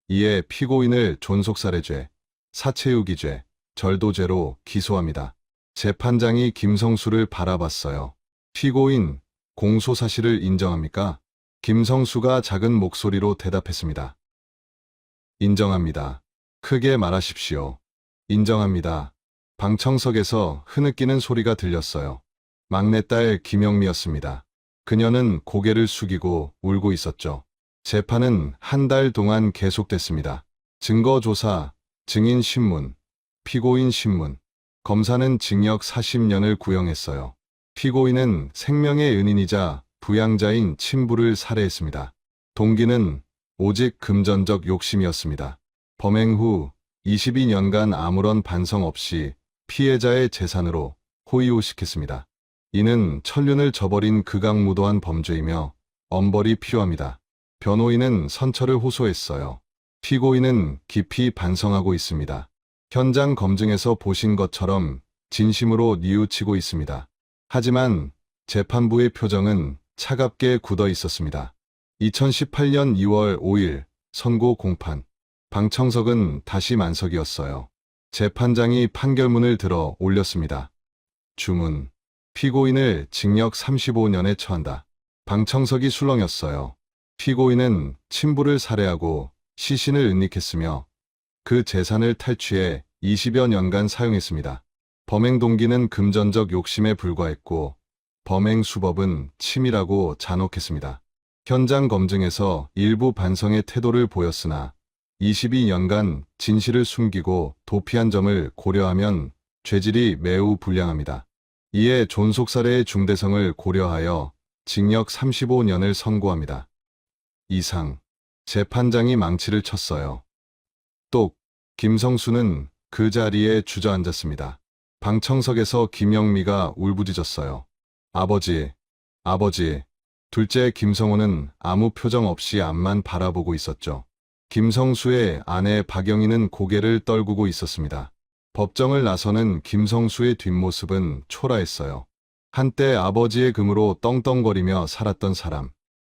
이에 피고인을 존속살해죄, 사체유기죄, 절도죄로 기소합니다. 재판장이 김성수를 바라봤어요. 피고인, 공소사실을 인정합니까? 김성수가 작은 목소리로 대답했습니다. 인정합니다. 크게 말하십시오. 인정합니다. 방청석에서 흐느끼는 소리가 들렸어요. 막내딸 김영미였습니다. 그녀는 고개를 숙이고 울고 있었죠. 재판은 한 달 동안 계속됐습니다. 증거조사, 증인 신문, 피고인 신문. 검사는 징역 40년을 구형했어요. 피고인은 생명의 은인이자 부양자인 친부를 살해했습니다. 동기는 오직 금전적 욕심이었습니다. 범행 후 22년간 아무런 반성 없이 피해자의 재산으로 호의호식했습니다. 이는 천륜을 저버린 극악무도한 범죄이며 엄벌이 필요합니다. 변호인은 선처를 호소했어요. 피고인은 깊이 반성하고 있습니다. 현장 검증에서 보신 것처럼 진심으로 뉘우치고 있습니다. 하지만 재판부의 표정은 차갑게 굳어 있었습니다. 2018년 2월 5일 선고 공판. 방청석은 다시 만석이었어요. 재판장이 판결문을 들어 올렸습니다. 주문. 피고인을 징역 35년에 처한다. 방청석이 술렁였어요. 피고인은 친부를 살해하고 시신을 은닉했으며 그 재산을 탈취해 20여 년간 사용했습니다. 범행 동기는 금전적 욕심에 불과했고 범행 수법은 치밀하고 잔혹했습니다. 현장 검증에서 일부 반성의 태도를 보였으나 22년간 진실을 숨기고 도피한 점을 고려하면 죄질이 매우 불량합니다. 이에 존속살해의 중대성을 고려하여 징역 35년을 선고합니다. 이상. 재판장이 망치를 쳤어요. 똑. 김성수는 그 자리에 주저앉았습니다. 방청석에서 김영미가 울부짖었어요. 아버지, 아버지. 둘째 김성호는 아무 표정 없이 앞만 바라보고 있었죠. 김성수의 아내 박영희는 고개를 떨구고 있었습니다. 법정을 나서는 김성수의 뒷모습은 초라했어요. 한때 아버지의 금으로 떵떵거리며 살았던 사람.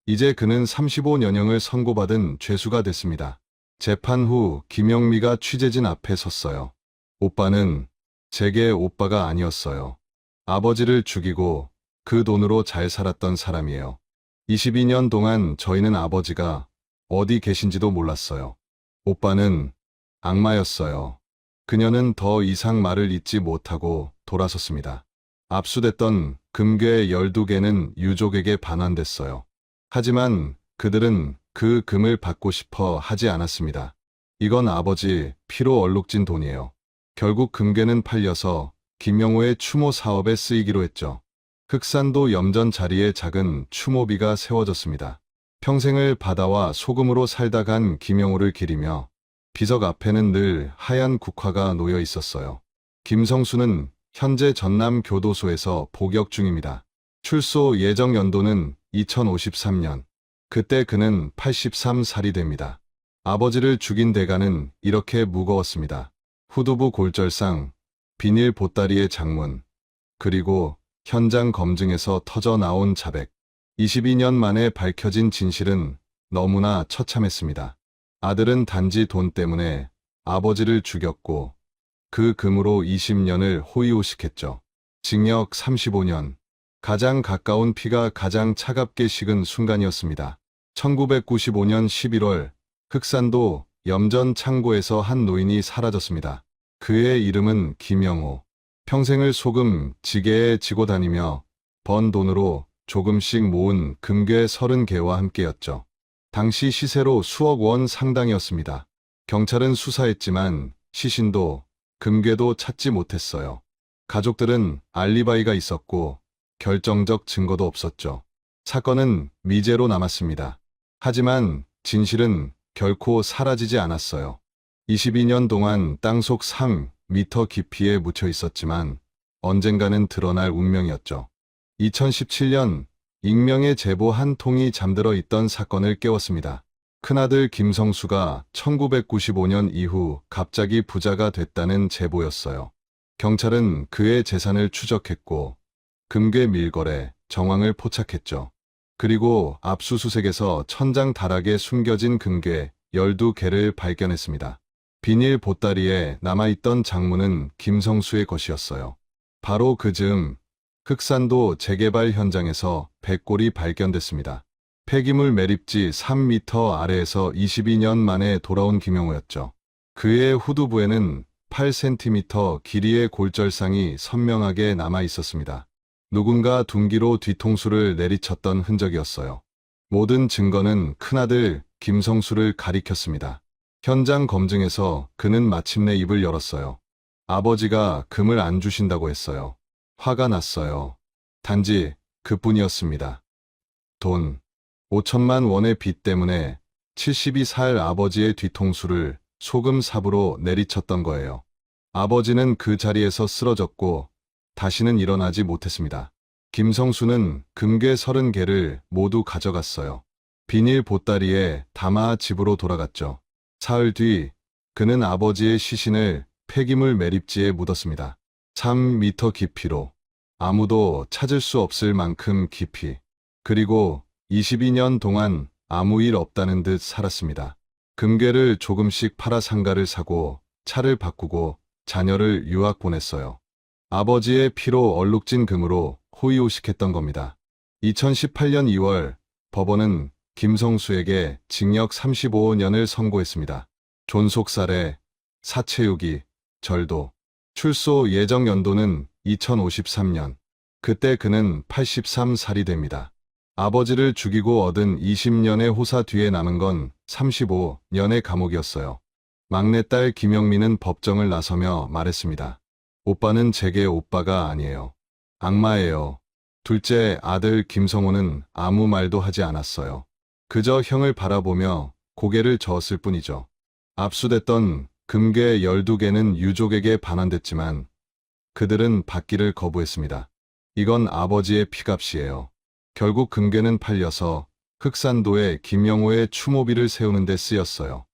이제 그는 35년형을 선고받은 죄수가 됐습니다. 재판 후 김영미가 취재진 앞에 섰어요. 오빠는 제게 오빠가 아니었어요. 아버지를 죽이고 그 돈으로 잘 살았던 사람이에요. 22년 동안 저희는 아버지가 어디 계신지도 몰랐어요. 오빠는 악마였어요. 그녀는 더 이상 말을 잇지 못하고 돌아섰습니다. 압수됐던 금괴 12개는 유족에게 반환됐어요. 하지만 그들은 그 금을 받고 싶어 하지 않았습니다. 이건 아버지 피로 얼룩진 돈이에요. 결국 금괴는 팔려서 김영호의 추모 사업에 쓰이기로 했죠. 흑산도 염전 자리에 작은 추모비가 세워졌습니다. 평생을 바다와 소금으로 살다 간 김영호를 기리며 비석 앞에는 늘 하얀 국화가 놓여 있었어요. 김성수는 현재 전남 교도소에서 복역 중입니다. 출소 예정 연도는 2053년. 그때 그는 83살이 됩니다. 아버지를 죽인 대가는 이렇게 무거웠습니다. 후두부 골절상, 비닐 보따리의 장문, 그리고 현장 검증에서 터져 나온 자백. 22년 만에 밝혀진 진실은 너무나 처참했습니다. 아들은 단지 돈 때문에 아버지를 죽였고 그 금으로 20년을 호의호식했죠. 징역 35년. 가장 가까운 피가 가장 차갑게 식은 순간이었습니다. 1995년 11월 흑산도 염전 창고에서 한 노인이 사라졌습니다. 그의 이름은 김영호. 평생을 소금 지게에 지고 다니며 번 돈으로 조금씩 모은 금괴 30개와 함께였죠. 당시 시세로 수억 원 상당이었습니다. 경찰은 수사했지만 시신도 금괴도 찾지 못했어요. 가족들은 알리바이가 있었고 결정적 증거도 없었죠. 사건은 미제로 남았습니다. 하지만 진실은 결코 사라지지 않았어요. 22년 동안 땅속 미터 깊이에 묻혀 있었지만 언젠가는 드러날 운명이었죠. 2017년 익명의 제보 한 통이 잠들어 있던 사건을 깨웠습니다. 큰아들 김성수가 1995년 이후 갑자기 부자가 됐다는 제보였어요. 경찰은 그의 재산을 추적했고 금괴 밀거래 정황을 포착했죠. 그리고 압수수색에서 천장 다락에 숨겨진 금괴 12개를 발견했습니다. 비닐 보따리에 남아있던 장문은 김성수의 것이었어요. 바로 그 즈음 흑산도 재개발 현장에서 백골이 발견됐습니다. 폐기물 매립지 3m 아래에서 22년 만에 돌아온 김영호였죠. 그의 후두부에는 8cm 길이의 골절상이 선명하게 남아 있었습니다. 누군가 둔기로 뒤통수를 내리쳤던 흔적이었어요. 모든 증거는 큰아들 김성수를 가리켰습니다. 현장 검증에서 그는 마침내 입을 열었어요. 아버지가 금을 안 주신다고 했어요. 화가 났어요. 단지 그뿐이었습니다. 돈 5천만 원의 빚 때문에 72살 아버지의 뒤통수를 소금 삽으로 내리쳤던 거예요. 아버지는 그 자리에서 쓰러졌고 다시는 일어나지 못했습니다. 김성수는 금괴 30개를 모두 가져갔어요. 비닐 보따리에 담아 집으로 돌아갔죠. 사흘 뒤 그는 아버지의 시신을 폐기물 매립지에 묻었습니다. 3m 깊이로 아무도 찾을 수 없을 만큼 깊이. 그리고 22년 동안 아무 일 없다는 듯 살았습니다. 금괴를 조금씩 팔아 상가를 사고 차를 바꾸고 자녀를 유학 보냈어요. 아버지의 피로 얼룩진 금으로 호의호식했던 겁니다. 2018년 2월 법원은 김성수에게 징역 35년을 선고했습니다. 존속살해, 사체유기, 절도. 출소 예정 연도는 2053년. 그때 그는 83살이 됩니다. 아버지를 죽이고 얻은 20년의 호사 뒤에 남은 건 35년의 감옥이었어요. 막내딸 김영민은 법정을 나서며 말했습니다. 오빠는 제게 오빠가 아니에요. 악마예요. 둘째 아들 김성호는 아무 말도 하지 않았어요. 그저 형을 바라보며 고개를 저었을 뿐이죠. 압수됐던 금괴 12개는 유족에게 반환됐지만 그들은 받기를 거부했습니다. 이건 아버지의 피값이에요. 결국 금괴는 팔려서 흑산도에 김영호의 추모비를 세우는 데 쓰였어요.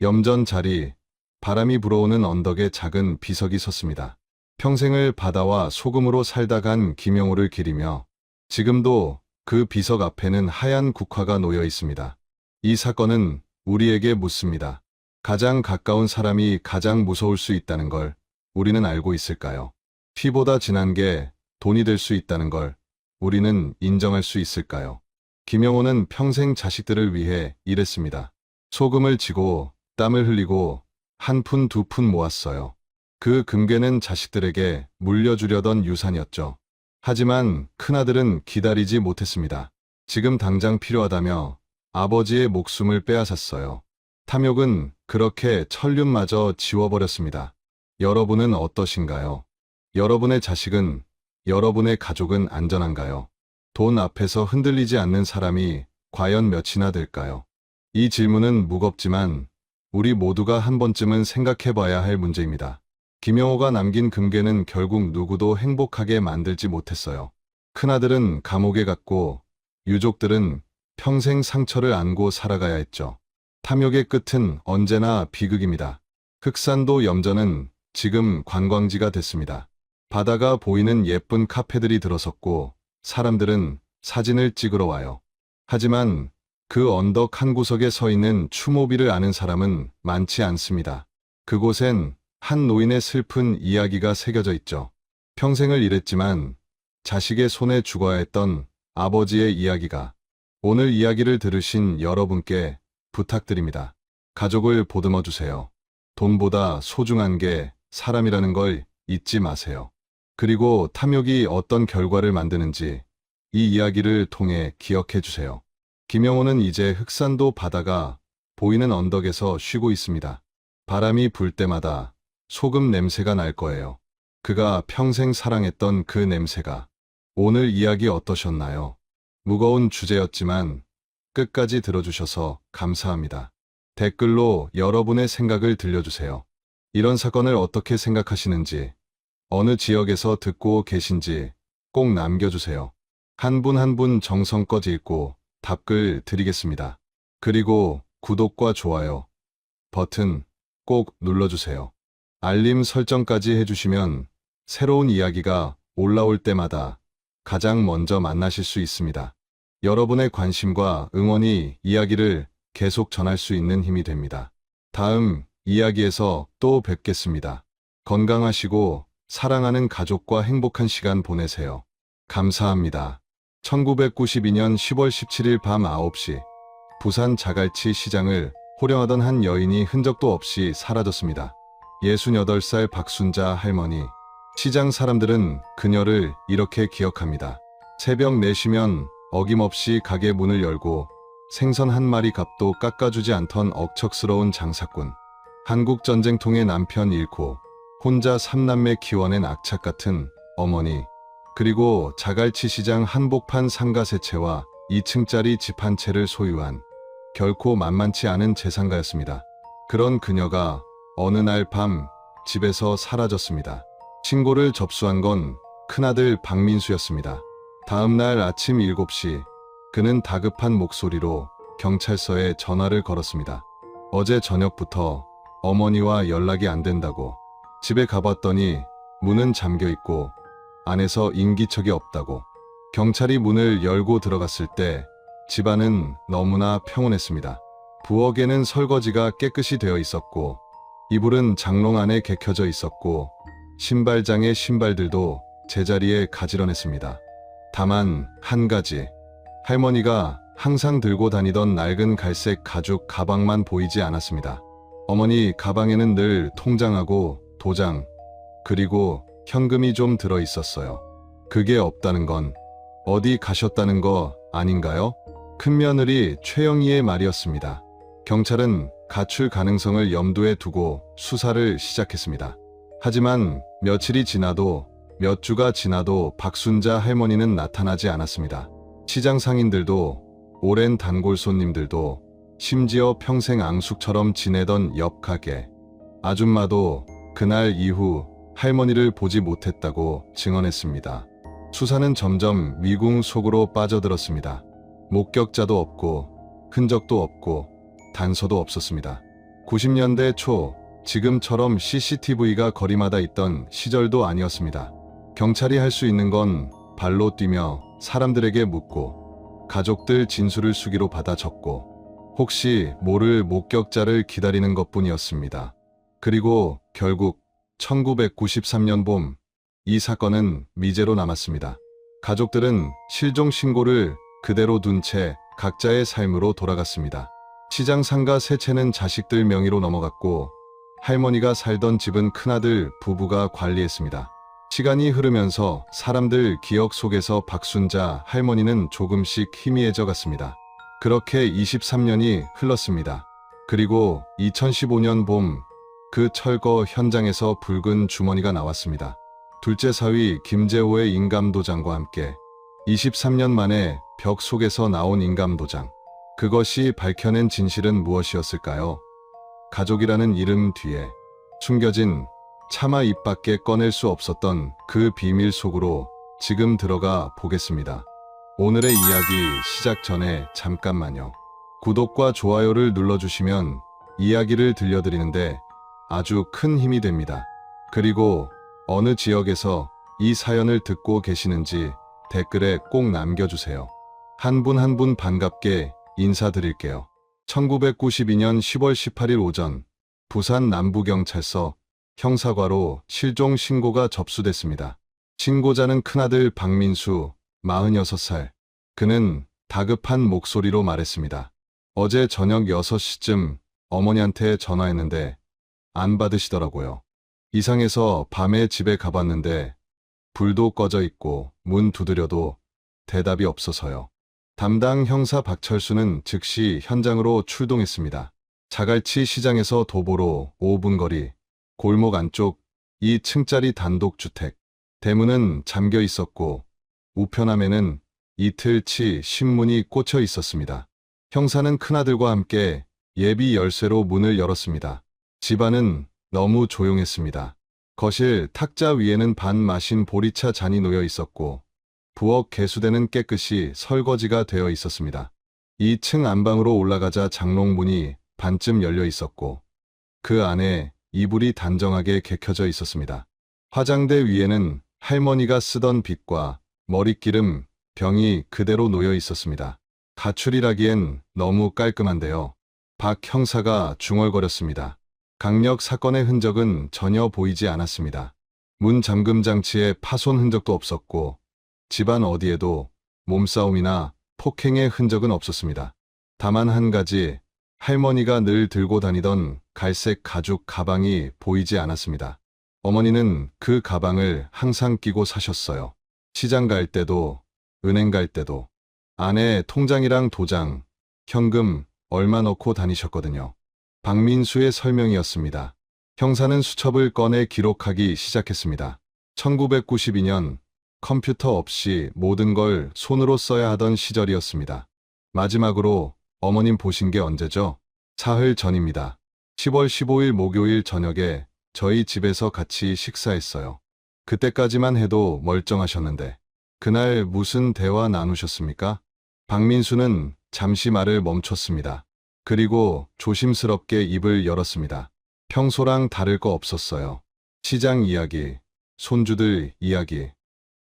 염전 자리, 바람이 불어오는 언덕에 작은 비석이 섰습니다. 평생을 바다와 소금으로 살다 간 김영호를 기리며 지금도 그 비석 앞에는 하얀 국화가 놓여 있습니다. 이 사건은 우리에게 묻습니다. 가장 가까운 사람이 가장 무서울 수 있다는 걸 우리는 알고 있을까요? 피보다 진한 게 돈이 될 수 있다는 걸 우리는 인정할 수 있을까요? 김영호는 평생 자식들을 위해 일했습니다. 소금을 지고 땀을 흘리고 한 푼 두 푼 모았어요. 그 금괴는 자식들에게 물려주려던 유산이었죠. 하지만 큰아들은 기다리지 못했습니다. 지금 당장 필요하다며 아버지의 목숨을 빼앗았어요. 탐욕은 그렇게 천륜마저 지워버렸습니다. 여러분은 어떠신가요? 여러분의 자식은, 여러분의 가족은 안전한가요? 돈 앞에서 흔들리지 않는 사람이 과연 몇이나 될까요? 이 질문은 무겁지만 우리 모두가 한 번쯤은 생각해봐야 할 문제입니다. 김영호가 남긴 금괴는 결국 누구도 행복하게 만들지 못했어요. 큰아들은 감옥에 갔고 유족들은 평생 상처를 안고 살아가야 했죠. 탐욕의 끝은 언제나 비극입니다. 흑산도 염전은 지금 관광지가 됐습니다. 바다가 보이는 예쁜 카페들이 들어섰고 사람들은 사진을 찍으러 와요. 하지만 그 언덕 한 구석에 서 있는 추모비를 아는 사람은 많지 않습니다. 그곳엔 한 노인의 슬픈 이야기가 새겨져 있죠. 평생을 일했지만 자식의 손에 죽어야 했던 아버지의 이야기가. 오늘 이야기를 들으신 여러분께 부탁드립니다. 가족을 보듬어 주세요. 돈보다 소중한 게 사람이라는 걸 잊지 마세요. 그리고 탐욕이 어떤 결과를 만드는지 이 이야기를 통해 기억해 주세요. 김영호는 이제 흑산도 바다가 보이는 언덕에서 쉬고 있습니다. 바람이 불 때마다 소금 냄새가 날 거예요. 그가 평생 사랑했던 그 냄새가. 오늘 이야기 어떠셨나요? 무거운 주제였지만 끝까지 들어주셔서 감사합니다. 댓글로 여러분의 생각을 들려주세요. 이런 사건을 어떻게 생각하시는지, 어느 지역에서 듣고 계신지 꼭 남겨주세요. 한 분 한 분 정성껏 읽고 답글 드리겠습니다. 그리고 구독과 좋아요 버튼 꼭 눌러주세요. 알림 설정까지 해주시면 새로운 이야기가 올라올 때마다 가장 먼저 만나실 수 있습니다. 여러분의 관심과 응원이 이야기를 계속 전할 수 있는 힘이 됩니다. 다음 이야기에서 또 뵙겠습니다. 건강하시고 사랑하는 가족과 행복한 시간 보내세요. 감사합니다. 1992년 10월 17일 밤 9시 부산 자갈치 시장을 호령하던 한 여인이 흔적도 없이 사라졌습니다. 68살 박순자 할머니. 시장 사람들은 그녀를 이렇게 기억합니다. 새벽 4시면 어김없이 가게 문을 열고 생선 한 마리 값도 깎아주지 않던 억척스러운 장사꾼. 한국전쟁통에 남편 잃고 혼자 3남매 키워낸 악착 같은 어머니. 그리고 자갈치 시장 한복판 상가 세 채와 2층짜리 집 한 채를 소유한 결코 만만치 않은 재산가였습니다. 그런 그녀가 어느 날 밤 집에서 사라졌습니다. 신고를 접수한 건 큰아들 박민수였습니다. 다음 날 아침 7시 그는 다급한 목소리로 경찰서에 전화를 걸었습니다. 어제 저녁부터 어머니와 연락이 안 된다고. 집에 가봤더니 문은 잠겨 있고 안에서 인기척이 없다고. 경찰이 문을 열고 들어갔을 때 집안은 너무나 평온했습니다. 부엌에는 설거지가 깨끗이 되어 있었고 이불은 장롱 안에 개켜져 있었고 신발장의 신발들도 제자리에 가지런했습니다. 다만 한 가지, 할머니가 항상 들고 다니던 낡은 갈색 가죽 가방만 보이지 않았습니다. 어머니 가방에는 늘 통장하고 도장, 그리고 현금이 좀 들어 있었어요. 그게 없다는 건 어디 가셨다는 거 아닌가요? 큰며느리 최영희의 말이었습니다. 경찰은 가출 가능성을 염두에 두고 수사를 시작했습니다. 하지만 며칠이 지나도 몇 주가 지나도 박순자 할머니는 나타나지 않았습니다. 시장 상인들도 오랜 단골 손님들도 심지어 평생 앙숙처럼 지내던 옆 가게 아줌마도 그날 이후 할머니를 보지 못했다고 증언했습니다. 수사는 점점 미궁 속으로 빠져들었습니다. 목격자도 없고 흔적도 없고 단서도 없었습니다. 90년대 초 지금처럼 CCTV가 거리마다 있던 시절도 아니었습니다. 경찰이 할 수 있는 건 발로 뛰며 사람들에게 묻고 가족들 진술을 수기로 받아 적고 혹시 모를 목격자를 기다리는 것뿐이었습니다. 그리고 결국 1993년 봄 이 사건은 미제로 남았습니다. 가족들은 실종 신고를 그대로 둔 채 각자의 삶으로 돌아갔습니다. 시장 상가 세 채는 자식들 명의로 넘어갔고 할머니가 살던 집은 큰아들 부부가 관리했습니다. 시간이 흐르면서 사람들 기억 속에서 박순자 할머니는 조금씩 희미해져 갔습니다. 그렇게 23년이 흘렀습니다. 그리고 2015년 봄 그 철거 현장에서 붉은 주머니가 나왔습니다. 둘째 사위 김재호의 인감도장과 함께 23년 만에 벽 속에서 나온 인감도장. 그것이 밝혀낸 진실은 무엇이었을까요? 가족이라는 이름 뒤에 숨겨진 차마 입 밖에 꺼낼 수 없었던 그 비밀 속으로 지금 들어가 보겠습니다. 오늘의 이야기 시작 전에 잠깐만요. 구독과 좋아요를 눌러주시면 이야기를 들려드리는데 아주 큰 힘이 됩니다. 그리고 어느 지역에서 이 사연을 듣고 계시는지 댓글에 꼭 남겨주세요. 한 분 한 분 반갑게 인사드릴게요. 1992년 10월 18일 오전 부산 남부경찰서 형사과로 실종 신고가 접수됐습니다. 신고자는 큰아들 박민수 46살. 그는 다급한 목소리로 말했습니다. 어제 저녁 6시쯤 어머니한테 전화했는데 안 받으시더라고요. 이상해서 밤에 집에 가봤는데 불도 꺼져 있고 문 두드려도 대답이 없어서요. 담당 형사 박철수는 즉시 현장으로 출동했습니다. 자갈치 시장에서 도보로 5분 거리, 골목 안쪽 2층짜리 단독주택. 대문은 잠겨 있었고 우편함에는 이틀치 신문이 꽂혀 있었습니다. 형사는 큰아들과 함께 예비 열쇠로 문을 열었습니다. 집안은 너무 조용했습니다. 거실 탁자 위에는 반 마신 보리차 잔이 놓여 있었고 부엌 개수대는 깨끗이 설거지가 되어 있었습니다. 2층 안방으로 올라가자 장롱문이 반쯤 열려 있었고 그 안에 이불이 단정하게 개켜져 있었습니다. 화장대 위에는 할머니가 쓰던 빗과 머릿기름, 병이 그대로 놓여 있었습니다. 가출이라기엔 너무 깔끔한데요. 박 형사가 중얼거렸습니다. 강력 사건의 흔적은 전혀 보이지 않았습니다. 문 잠금 장치에 파손 흔적도 없었고 집안 어디에도 몸싸움이나 폭행의 흔적은 없었습니다. 다만 한 가지, 할머니가 늘 들고 다니던 갈색 가죽 가방이 보이지 않았습니다. 어머니는 그 가방을 항상 끼고 사셨어요. 시장 갈 때도, 은행 갈 때도. 안에 통장이랑 도장, 현금 얼마 넣고 다니셨거든요. 박민수의 설명이었습니다. 형사는 수첩을 꺼내 기록하기 시작했습니다. 1992년 컴퓨터 없이 모든 걸 손으로 써야 하던 시절이었습니다. 마지막으로 어머님 보신 게 언제죠? 사흘 전입니다. 10월 15일 목요일 저녁에 저희 집에서 같이 식사했어요. 그때까지만 해도 멀쩡하셨는데 그날 무슨 대화 나누셨습니까? 박민수는 잠시 말을 멈췄습니다. 그리고 조심스럽게 입을 열었습니다. 평소랑 다를 거 없었어요. 시장 이야기, 손주들 이야기,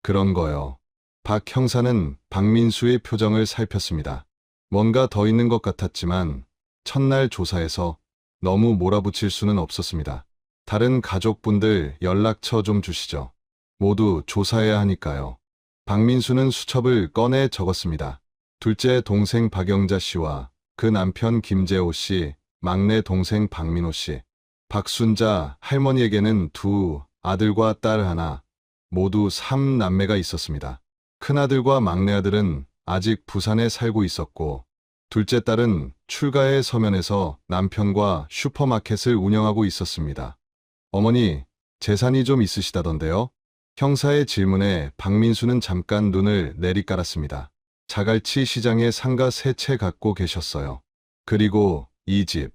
그런 거요. 박 형사는 박민수의 표정을 살폈습니다. 뭔가 더 있는 것 같았지만 첫날 조사에서 너무 몰아붙일 수는 없었습니다. 다른 가족분들 연락처 좀 주시죠. 모두 조사해야 하니까요. 박민수는 수첩을 꺼내 적었습니다. 둘째 동생 박영자 씨와 그 남편 김재호 씨, 막내 동생 박민호 씨, 박순자 할머니에게는 두 아들과 딸 하나, 모두 3남매가 있었습니다. 큰아들과 막내아들은 아직 부산에 살고 있었고 둘째 딸은 출가해 서면에서 남편과 슈퍼마켓을 운영하고 있었습니다. 어머니, 재산이 좀 있으시다던데요? 형사의 질문에 박민수는 잠깐 눈을 내리깔았습니다. 자갈치 시장에 상가 3채 갖고 계셨어요. 그리고 이 집,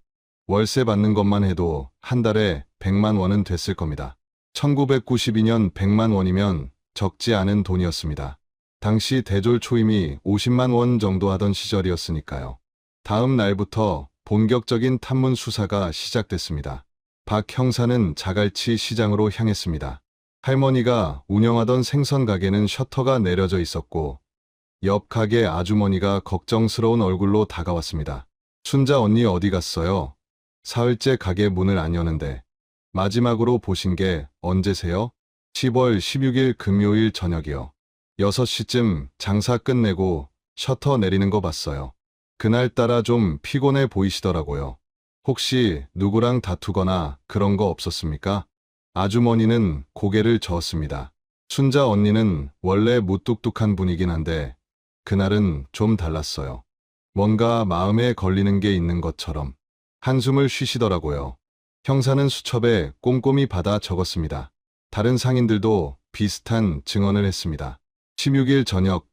월세 받는 것만 해도 한 달에 100만 원은 됐을 겁니다. 1992년 100만 원이면 적지 않은 돈이었습니다. 당시 대졸 초임이 50만 원 정도 하던 시절이었으니까요. 다음 날부터 본격적인 탐문 수사가 시작됐습니다. 박 형사는 자갈치 시장으로 향했습니다. 할머니가 운영하던 생선 가게는 셔터가 내려져 있었고 옆 가게 아주머니가 걱정스러운 얼굴로 다가왔습니다. 순자 언니 어디 갔어요? 사흘째 가게 문을 안 여는데 마지막으로 보신 게 언제세요? 10월 16일 금요일 저녁이요. 6시쯤 장사 끝내고 셔터 내리는 거 봤어요. 그날따라 좀 피곤해 보이시더라고요. 혹시 누구랑 다투거나 그런 거 없었습니까? 아주머니는 고개를 저었습니다. 순자 언니는 원래 무뚝뚝한 분이긴 한데 그날은 좀 달랐어요. 뭔가 마음에 걸리는 게 있는 것처럼 한숨을 쉬시더라고요. 형사는 수첩에 꼼꼼히 받아 적었습니다. 다른 상인들도 비슷한 증언을 했습니다. 16일 저녁,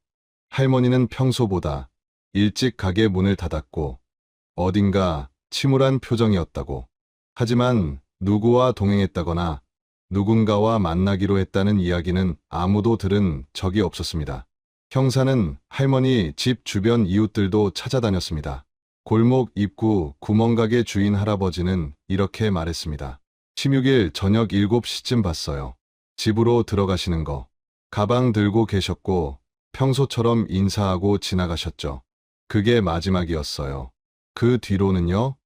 할머니는 평소보다 일찍 가게 문을 닫았고 어딘가 침울한 표정이었다고. 하지만 누구와 동행했다거나 누군가와 만나기로 했다는 이야기는 아무도 들은 적이 없었습니다. 형사는 할머니 집 주변 이웃들도 찾아다녔습니다. 골목 입구 구멍가게 주인 할아버지는 이렇게 말했습니다. 16일 저녁 7시쯤 봤어요. 집으로 들어가시는 거. 가방 들고 계셨고 평소처럼 인사하고 지나가셨죠. 그게 마지막이었어요. 그 뒤로는요?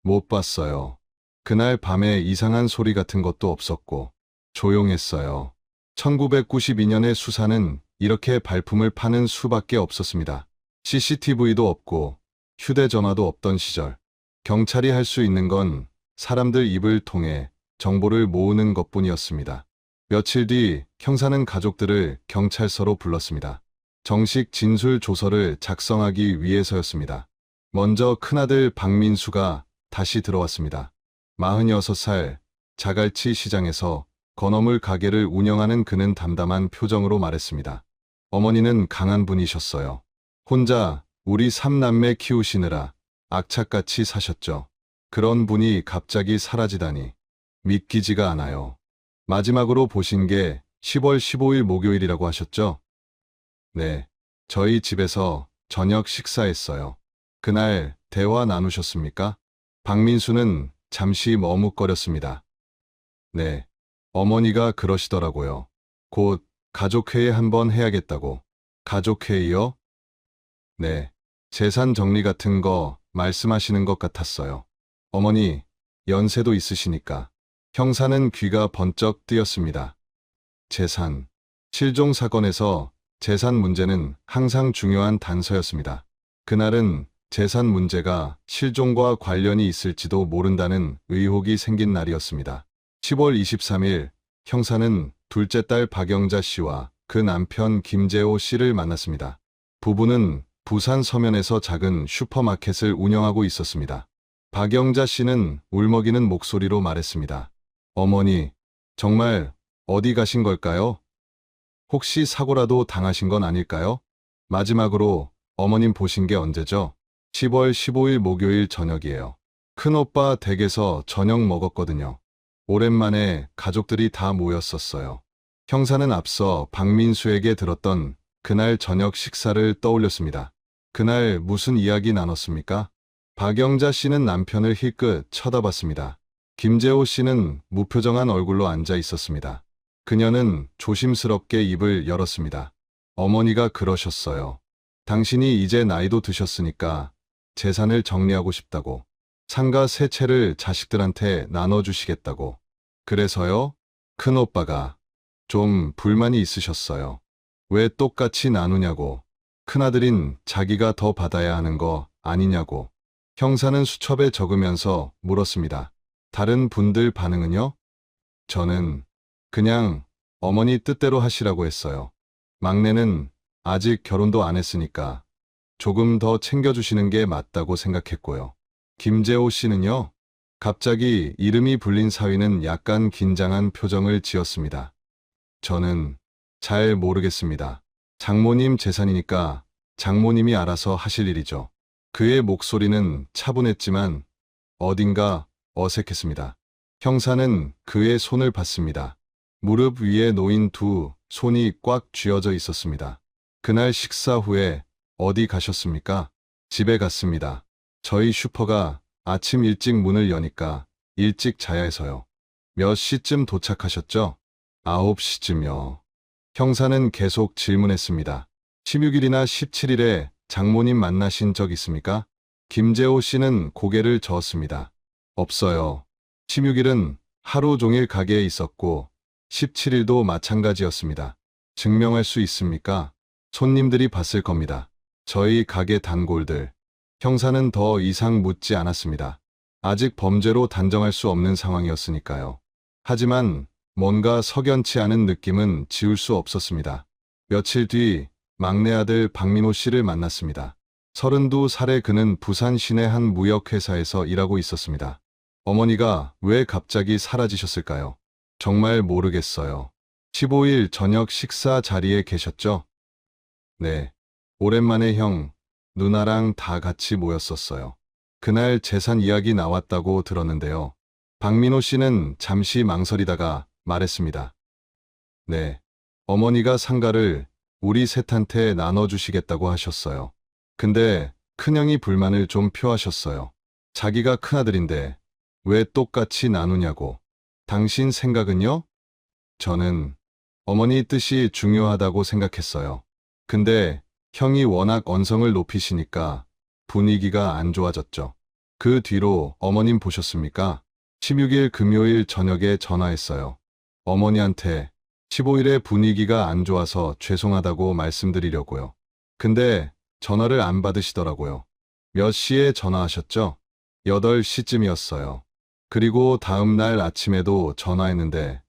못 봤어요. 그날 밤에 이상한 소리 같은 것도 없었고 조용했어요. 1992년의 수사는 이렇게 발품을 파는 수밖에 없었습니다. CCTV도 없고 휴대전화도 없던 시절. 경찰이 할 수 있는 건 사람들 입을 통해 정보를 모으는 것뿐이었습니다. 며칠 뒤 형사는 가족들을 경찰서로 불렀습니다. 정식 진술 조서를 작성하기 위해서였습니다. 먼저 큰아들 박민수가 다시 들어왔습니다. 46살, 자갈치 시장에서 건어물 가게를 운영하는 그는 담담한 표정으로 말했습니다. 어머니는 강한 분이셨어요. 혼자 우리 3남매 키우시느라 악착같이 사셨죠. 그런 분이 갑자기 사라지다니. 믿기지가 않아요. 마지막으로 보신 게 10월 15일 목요일이라고 하셨죠? 네. 저희 집에서 저녁 식사했어요. 그날 대화 나누셨습니까? 박민수는 잠시 머뭇거렸습니다. 네. 어머니가 그러시더라고요. 곧 가족회의 한번 해야겠다고. 가족회의요? 네. 재산 정리 같은 거 말씀하시는 것 같았어요. 어머니, 연세도 있으시니까. 형사는 귀가 번쩍 뜨였습니다. 재산. 실종 사건에서 재산 문제는 항상 중요한 단서였습니다. 그날은 재산 문제가 실종과 관련이 있을지도 모른다는 의혹이 생긴 날이었습니다. 10월 23일 형사는 둘째 딸 박영자 씨와 그 남편 김재호 씨를 만났습니다. 부부는 부산 서면에서 작은 슈퍼마켓을 운영하고 있었습니다. 박영자 씨는 울먹이는 목소리로 말했습니다. 어머니, 정말 어디 가신 걸까요? 혹시 사고라도 당하신 건 아닐까요? 마지막으로 어머님 보신 게 언제죠? 10월 15일 목요일 저녁이에요. 큰오빠 댁에서 저녁 먹었거든요. 오랜만에 가족들이 다 모였었어요. 형사는 앞서 박민수에게 들었던 그날 저녁 식사를 떠올렸습니다. 그날 무슨 이야기 나눴습니까? 박영자 씨는 남편을 힐끗 쳐다봤습니다. 김재호 씨는 무표정한 얼굴로 앉아 있었습니다. 그녀는 조심스럽게 입을 열었습니다. 어머니가 그러셨어요. 당신이 이제 나이도 드셨으니까 재산을 정리하고 싶다고. 상가 세 채를 자식들한테 나눠주시겠다고. 그래서요? 큰오빠가 좀 불만이 있으셨어요. 왜 똑같이 나누냐고. 큰아들인 자기가 더 받아야 하는 거 아니냐고. 형사는 수첩에 적으면서 물었습니다. 다른 분들 반응은요? 저는 그냥 어머니 뜻대로 하시라고 했어요. 막내는 아직 결혼도 안 했으니까 조금 더 챙겨주시는 게 맞다고 생각했고요. 김재호 씨는요? 갑자기 이름이 불린 사위는 약간 긴장한 표정을 지었습니다. 저는 잘 모르겠습니다. 장모님 재산이니까 장모님이 알아서 하실 일이죠. 그의 목소리는 차분했지만 어딘가 어색했습니다. 형사는 그의 손을 봤습니다. 무릎 위에 놓인 두 손이 꽉 쥐어져 있었습니다. 그날 식사 후에 어디 가셨습니까? 집에 갔습니다. 저희 슈퍼가 아침 일찍 문을 여니까 일찍 자야 해서요. 몇 시쯤 도착하셨죠? 9시쯤요. 형사는 계속 질문했습니다. 16일이나 17일에 장모님 만나신 적 있습니까? 김재호 씨는 고개를 저었습니다. 없어요. 16일은 하루 종일 가게에 있었고 17일도 마찬가지였습니다. 증명할 수 있습니까? 손님들이 봤을 겁니다. 저희 가게 단골들. 형사는 더 이상 묻지 않았습니다. 아직 범죄로 단정할 수 없는 상황이었으니까요. 하지만 뭔가 석연치 않은 느낌은 지울 수 없었습니다. 며칠 뒤 막내 아들 박민호 씨를 만났습니다. 32살의 그는 부산 시내 한 무역회사에서 일하고 있었습니다. 어머니가 왜 갑자기 사라지셨을까요? 정말 모르겠어요. 15일 저녁 식사 자리에 계셨죠? 네. 오랜만에 형, 누나랑 다 같이 모였었어요. 그날 재산 이야기 나왔다고 들었는데요. 박민호 씨는 잠시 망설이다가 말했습니다. 네. 어머니가 상가를 우리 셋한테 나눠주시겠다고 하셨어요. 근데 큰형이 불만을 좀 표하셨어요. 자기가 큰아들인데 왜 똑같이 나누냐고. 당신 생각은요? 저는 어머니 뜻이 중요하다고 생각했어요. 근데 형이 워낙 언성을 높이시니까 분위기가 안 좋아졌죠. 그 뒤로 어머님 보셨습니까? 16일 금요일 저녁에 전화했어요. 어머니한테 15일에 분위기가 안 좋아서 죄송하다고 말씀드리려고요. 근데 전화를 안 받으시더라고요. 몇 시에 전화하셨죠? 8시쯤이었어요. 그리고 다음 날 아침에도 전화했는데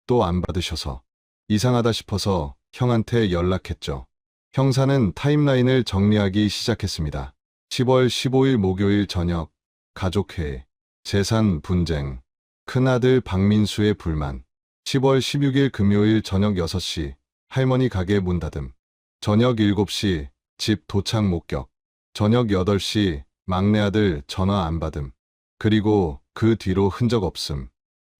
또 안 받으셔서 이상하다 싶어서 형한테 연락했죠. 형사는 타임라인을 정리하기 시작했습니다. 10월 15일 목요일 저녁, 가족회의, 재산 분쟁, 큰아들 박민수의 불만, 10월 16일 금요일 저녁 6시, 할머니 가게 문 닫음, 저녁 7시, 집 도착 목격, 저녁 8시, 막내 아들 전화 안 받음, 그리고 그 뒤로 흔적 없음.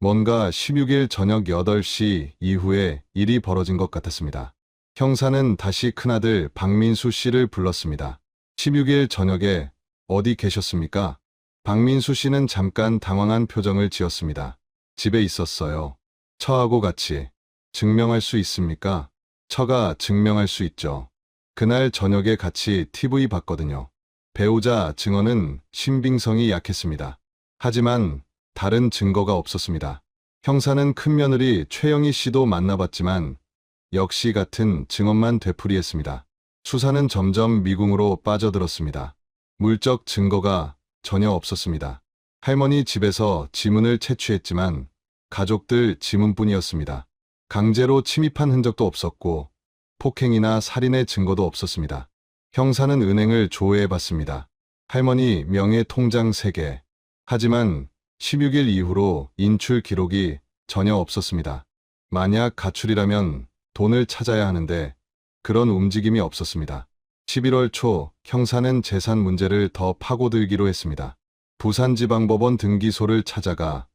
뭔가 16일 저녁 8시 이후에 일이 벌어진 것 같았습니다. 형사는 다시 큰아들 박민수 씨를 불렀습니다. 16일 저녁에 어디 계셨습니까? 박민수 씨는 잠깐 당황한 표정을 지었습니다. 집에 있었어요. 처하고 같이. 증명할 수 있습니까? 처가 증명할 수 있죠. 그날 저녁에 같이 TV 봤거든요. 배우자 증언은 신빙성이 약했습니다. 하지만 다른 증거가 없었습니다. 형사는 큰며느리 최영희 씨도 만나봤지만 역시 같은 증언만 되풀이했습니다. 수사는 점점 미궁으로 빠져들었습니다. 물적 증거가 전혀 없었습니다. 할머니 집에서 지문을 채취했지만 가족들 지문뿐이었습니다. 강제로 침입한 흔적도 없었고 폭행이나 살인의 증거도 없었습니다. 형사는 은행을 조회해봤습니다. 할머니 명의 통장 3개. 하지만 16일 이후로 인출 기록이 전혀 없었습니다. 만약 가출이라면 돈을 찾아야 하는데 그런 움직임이 없었습니다. 11월 초 형사는 재산 문제를 더 파고들기로 했습니다. 부산지방법원 등기소를 찾아가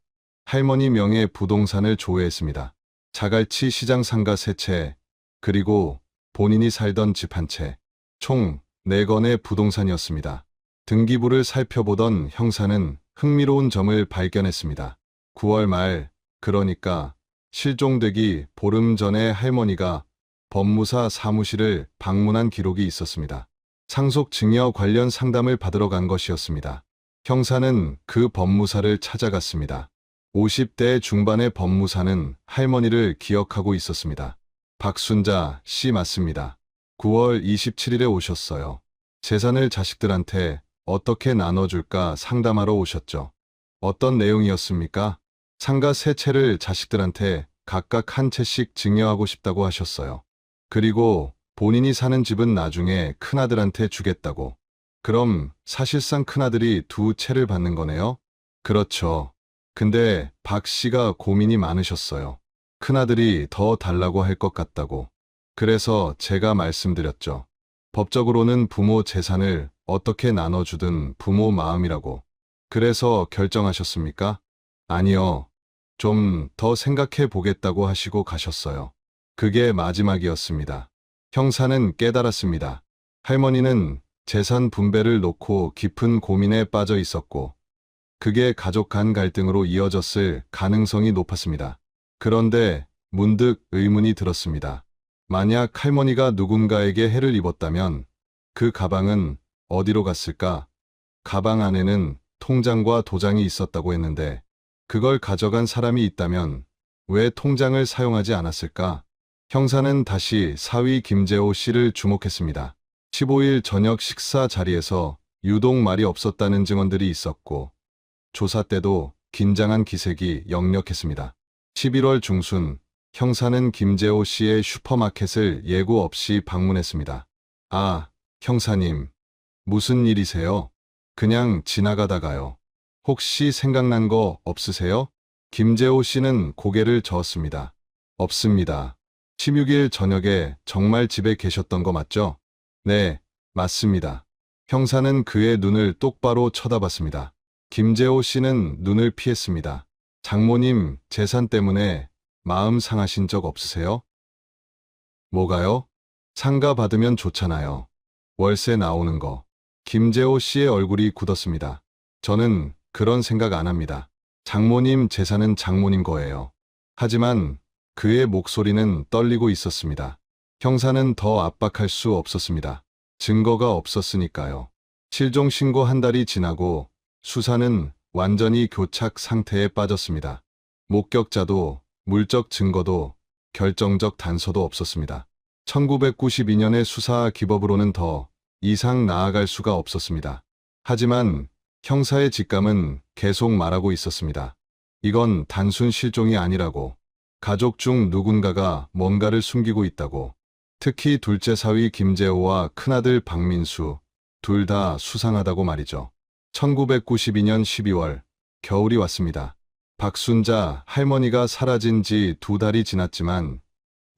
할머니 명의 부동산을 조회했습니다. 자갈치 시장 상가 3채, 그리고 본인이 살던 집 1채, 총 4건의 부동산이었습니다. 등기부를 살펴보던 형사는 흥미로운 점을 발견했습니다. 9월 말, 그러니까 실종되기 보름 전에 할머니가 법무사 사무실을 방문한 기록이 있었습니다. 상속 증여 관련 상담을 받으러 간 것이었습니다. 형사는 그 법무사를 찾아갔습니다. 50대 중반의 법무사는 할머니를 기억하고 있었습니다. 박순자 씨 맞습니다. 9월 27일에 오셨어요. 재산을 자식들한테 어떻게 나눠줄까 상담하러 오셨죠. 어떤 내용이었습니까? 상가 3채를 자식들한테 각각 한 채씩 증여하고 싶다고 하셨어요. 그리고 본인이 사는 집은 나중에 큰아들한테 주겠다고. 그럼 사실상 큰아들이 2채를 받는 거네요? 그렇죠. 근데 박 씨가 고민이 많으셨어요. 큰아들이 더 달라고 할 것 같다고. 그래서 제가 말씀드렸죠. 법적으로는 부모 재산을 어떻게 나눠주든 부모 마음이라고. 그래서 결정하셨습니까? 아니요. 좀 더 생각해 보겠다고 하시고 가셨어요. 그게 마지막이었습니다. 형사는 깨달았습니다. 할머니는 재산 분배를 놓고 깊은 고민에 빠져 있었고, 그게 가족 간 갈등으로 이어졌을 가능성이 높았습니다. 그런데 문득 의문이 들었습니다. 만약 할머니가 누군가에게 해를 입었다면 그 가방은 어디로 갔을까? 가방 안에는 통장과 도장이 있었다고 했는데 그걸 가져간 사람이 있다면 왜 통장을 사용하지 않았을까? 형사는 다시 사위 김재호 씨를 주목했습니다. 15일 저녁 식사 자리에서 유독 말이 없었다는 증언들이 있었고 조사 때도 긴장한 기색이 역력했습니다. 11월 중순 형사는 김재호 씨의 슈퍼마켓을 예고 없이 방문했습니다. 아, 형사님. 무슨 일이세요? 그냥 지나가다가요. 혹시 생각난 거 없으세요? 김재호 씨는 고개를 저었습니다. 없습니다. 16일 저녁에 정말 집에 계셨던 거 맞죠? 네, 맞습니다. 형사는 그의 눈을 똑바로 쳐다봤습니다. 김재호 씨는 눈을 피했습니다. 장모님 재산 때문에 마음 상하신 적 없으세요? 뭐가요? 상가 받으면 좋잖아요. 월세 나오는 거. 김재호 씨의 얼굴이 굳었습니다. 저는 그런 생각 안 합니다. 장모님 재산은 장모님 거예요. 하지만 그의 목소리는 떨리고 있었습니다. 형사는 더 압박할 수 없었습니다. 증거가 없었으니까요. 실종 신고 한 달이 지나고 수사는 완전히 교착 상태에 빠졌습니다. 목격자도 물적 증거도 결정적 단서도 없었습니다. 1992년의 수사 기법으로는 더 이상 나아갈 수가 없었습니다. 하지만 형사의 직감은 계속 말하고 있었습니다. 이건 단순 실종이 아니라고. 가족 중 누군가가 뭔가를 숨기고 있다고. 특히 둘째 사위 김재호와 큰아들 박민수, 둘 다 수상하다고 말이죠. 1992년 12월, 겨울이 왔습니다. 박순자 할머니가 사라진 지 2달이 지났지만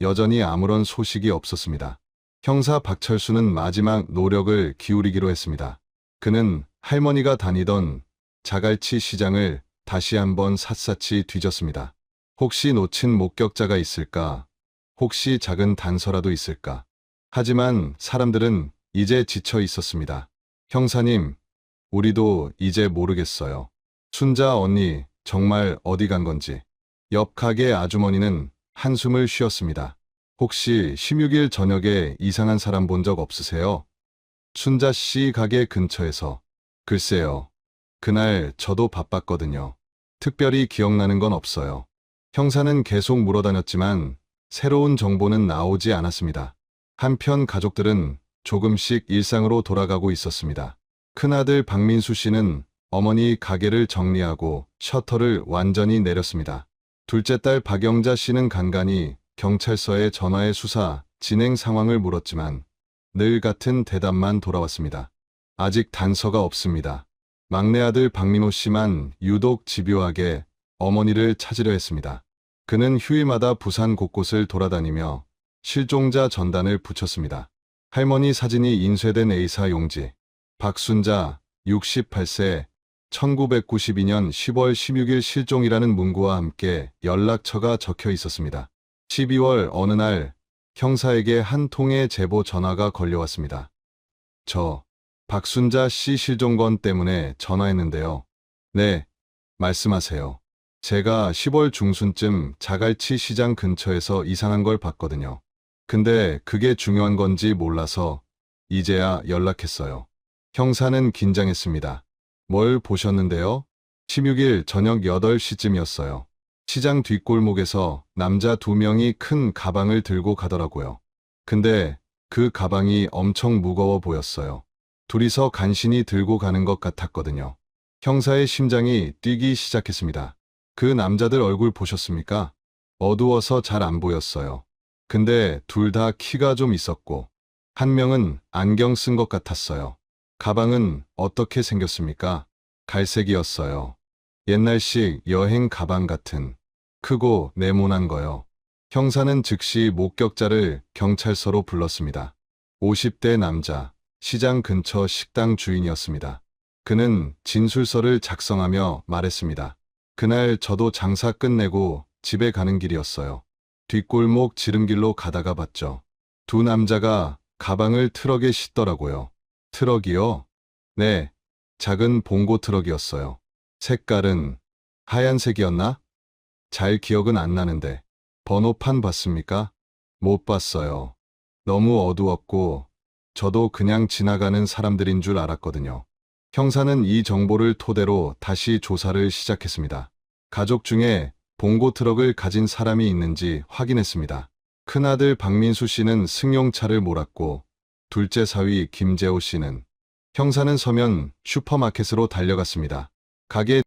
여전히 아무런 소식이 없었습니다. 형사 박철수는 마지막 노력을 기울이기로 했습니다. 그는 할머니가 다니던 자갈치 시장을 다시 한번 샅샅이 뒤졌습니다. 혹시 놓친 목격자가 있을까? 혹시 작은 단서라도 있을까? 하지만 사람들은 이제 지쳐 있었습니다. 형사님, 우리도 이제 모르겠어요. 순자 언니, 정말 어디 간 건지. 옆 가게 아주머니는 한숨을 쉬었습니다. 혹시 16일 저녁에 이상한 사람 본 적 없으세요? 순자 씨 가게 근처에서. 글쎄요. 그날 저도 바빴거든요. 특별히 기억나는 건 없어요. 형사는 계속 물어다녔지만 새로운 정보는 나오지 않았습니다. 한편 가족들은 조금씩 일상으로 돌아가고 있었습니다. 큰아들 박민수 씨는 어머니 가게를 정리하고 셔터를 완전히 내렸습니다. 둘째 딸 박영자 씨는 간간히 경찰서에 전화해 수사 진행 상황을 물었지만 늘 같은 대답만 돌아왔습니다. 아직 단서가 없습니다. 막내 아들 박민호 씨만 유독 집요하게 어머니를 찾으려 했습니다. 그는 휴일마다 부산 곳곳을 돌아다니며 실종자 전단을 붙였습니다. 할머니 사진이 인쇄된 A사 용지. 박순자, 68세, 1992년 10월 16일 실종이라는 문구와 함께 연락처가 적혀 있었습니다. 12월 어느 날 형사에게 한 통의 제보 전화가 걸려왔습니다. 저 박순자 씨 실종 건 때문에 전화했는데요. 네, 말씀하세요. 제가 10월 중순쯤 자갈치 시장 근처에서 이상한 걸 봤거든요. 근데 그게 중요한 건지 몰라서 이제야 연락했어요. 형사는 긴장했습니다. 뭘 보셨는데요? 16일 저녁 8시쯤이었어요. 시장 뒷골목에서 남자 2명이 큰 가방을 들고 가더라고요. 근데 그 가방이 엄청 무거워 보였어요. 둘이서 간신히 들고 가는 것 같았거든요. 형사의 심장이 뛰기 시작했습니다. 그 남자들 얼굴 보셨습니까? 어두워서 잘 안 보였어요. 근데 둘 다 키가 좀 있었고, 한 명은 안경 쓴 것 같았어요. 가방은 어떻게 생겼습니까? 갈색이었어요. 옛날식 여행 가방 같은, 크고 네모난 거요. 형사는 즉시 목격자를 경찰서로 불렀습니다. 50대 남자, 시장 근처 식당 주인이었습니다. 그는 진술서를 작성하며 말했습니다. 그날 저도 장사 끝내고 집에 가는 길이었어요. 뒷골목 지름길로 가다가 봤죠. 두 남자가 가방을 트럭에 싣더라고요. 트럭이요? 네, 작은 봉고 트럭이었어요. 색깔은 하얀색이었나? 잘 기억은 안 나는데. 번호판 봤습니까? 못 봤어요. 너무 어두웠고 저도 그냥 지나가는 사람들인 줄 알았거든요. 형사는 이 정보를 토대로 다시 조사를 시작했습니다. 가족 중에 봉고 트럭을 가진 사람이 있는지 확인했습니다. 큰아들 박민수 씨는 승용차를 몰았고 둘째 사위 김재호 씨는. 형사는 서면 슈퍼마켓으로 달려갔습니다. 가게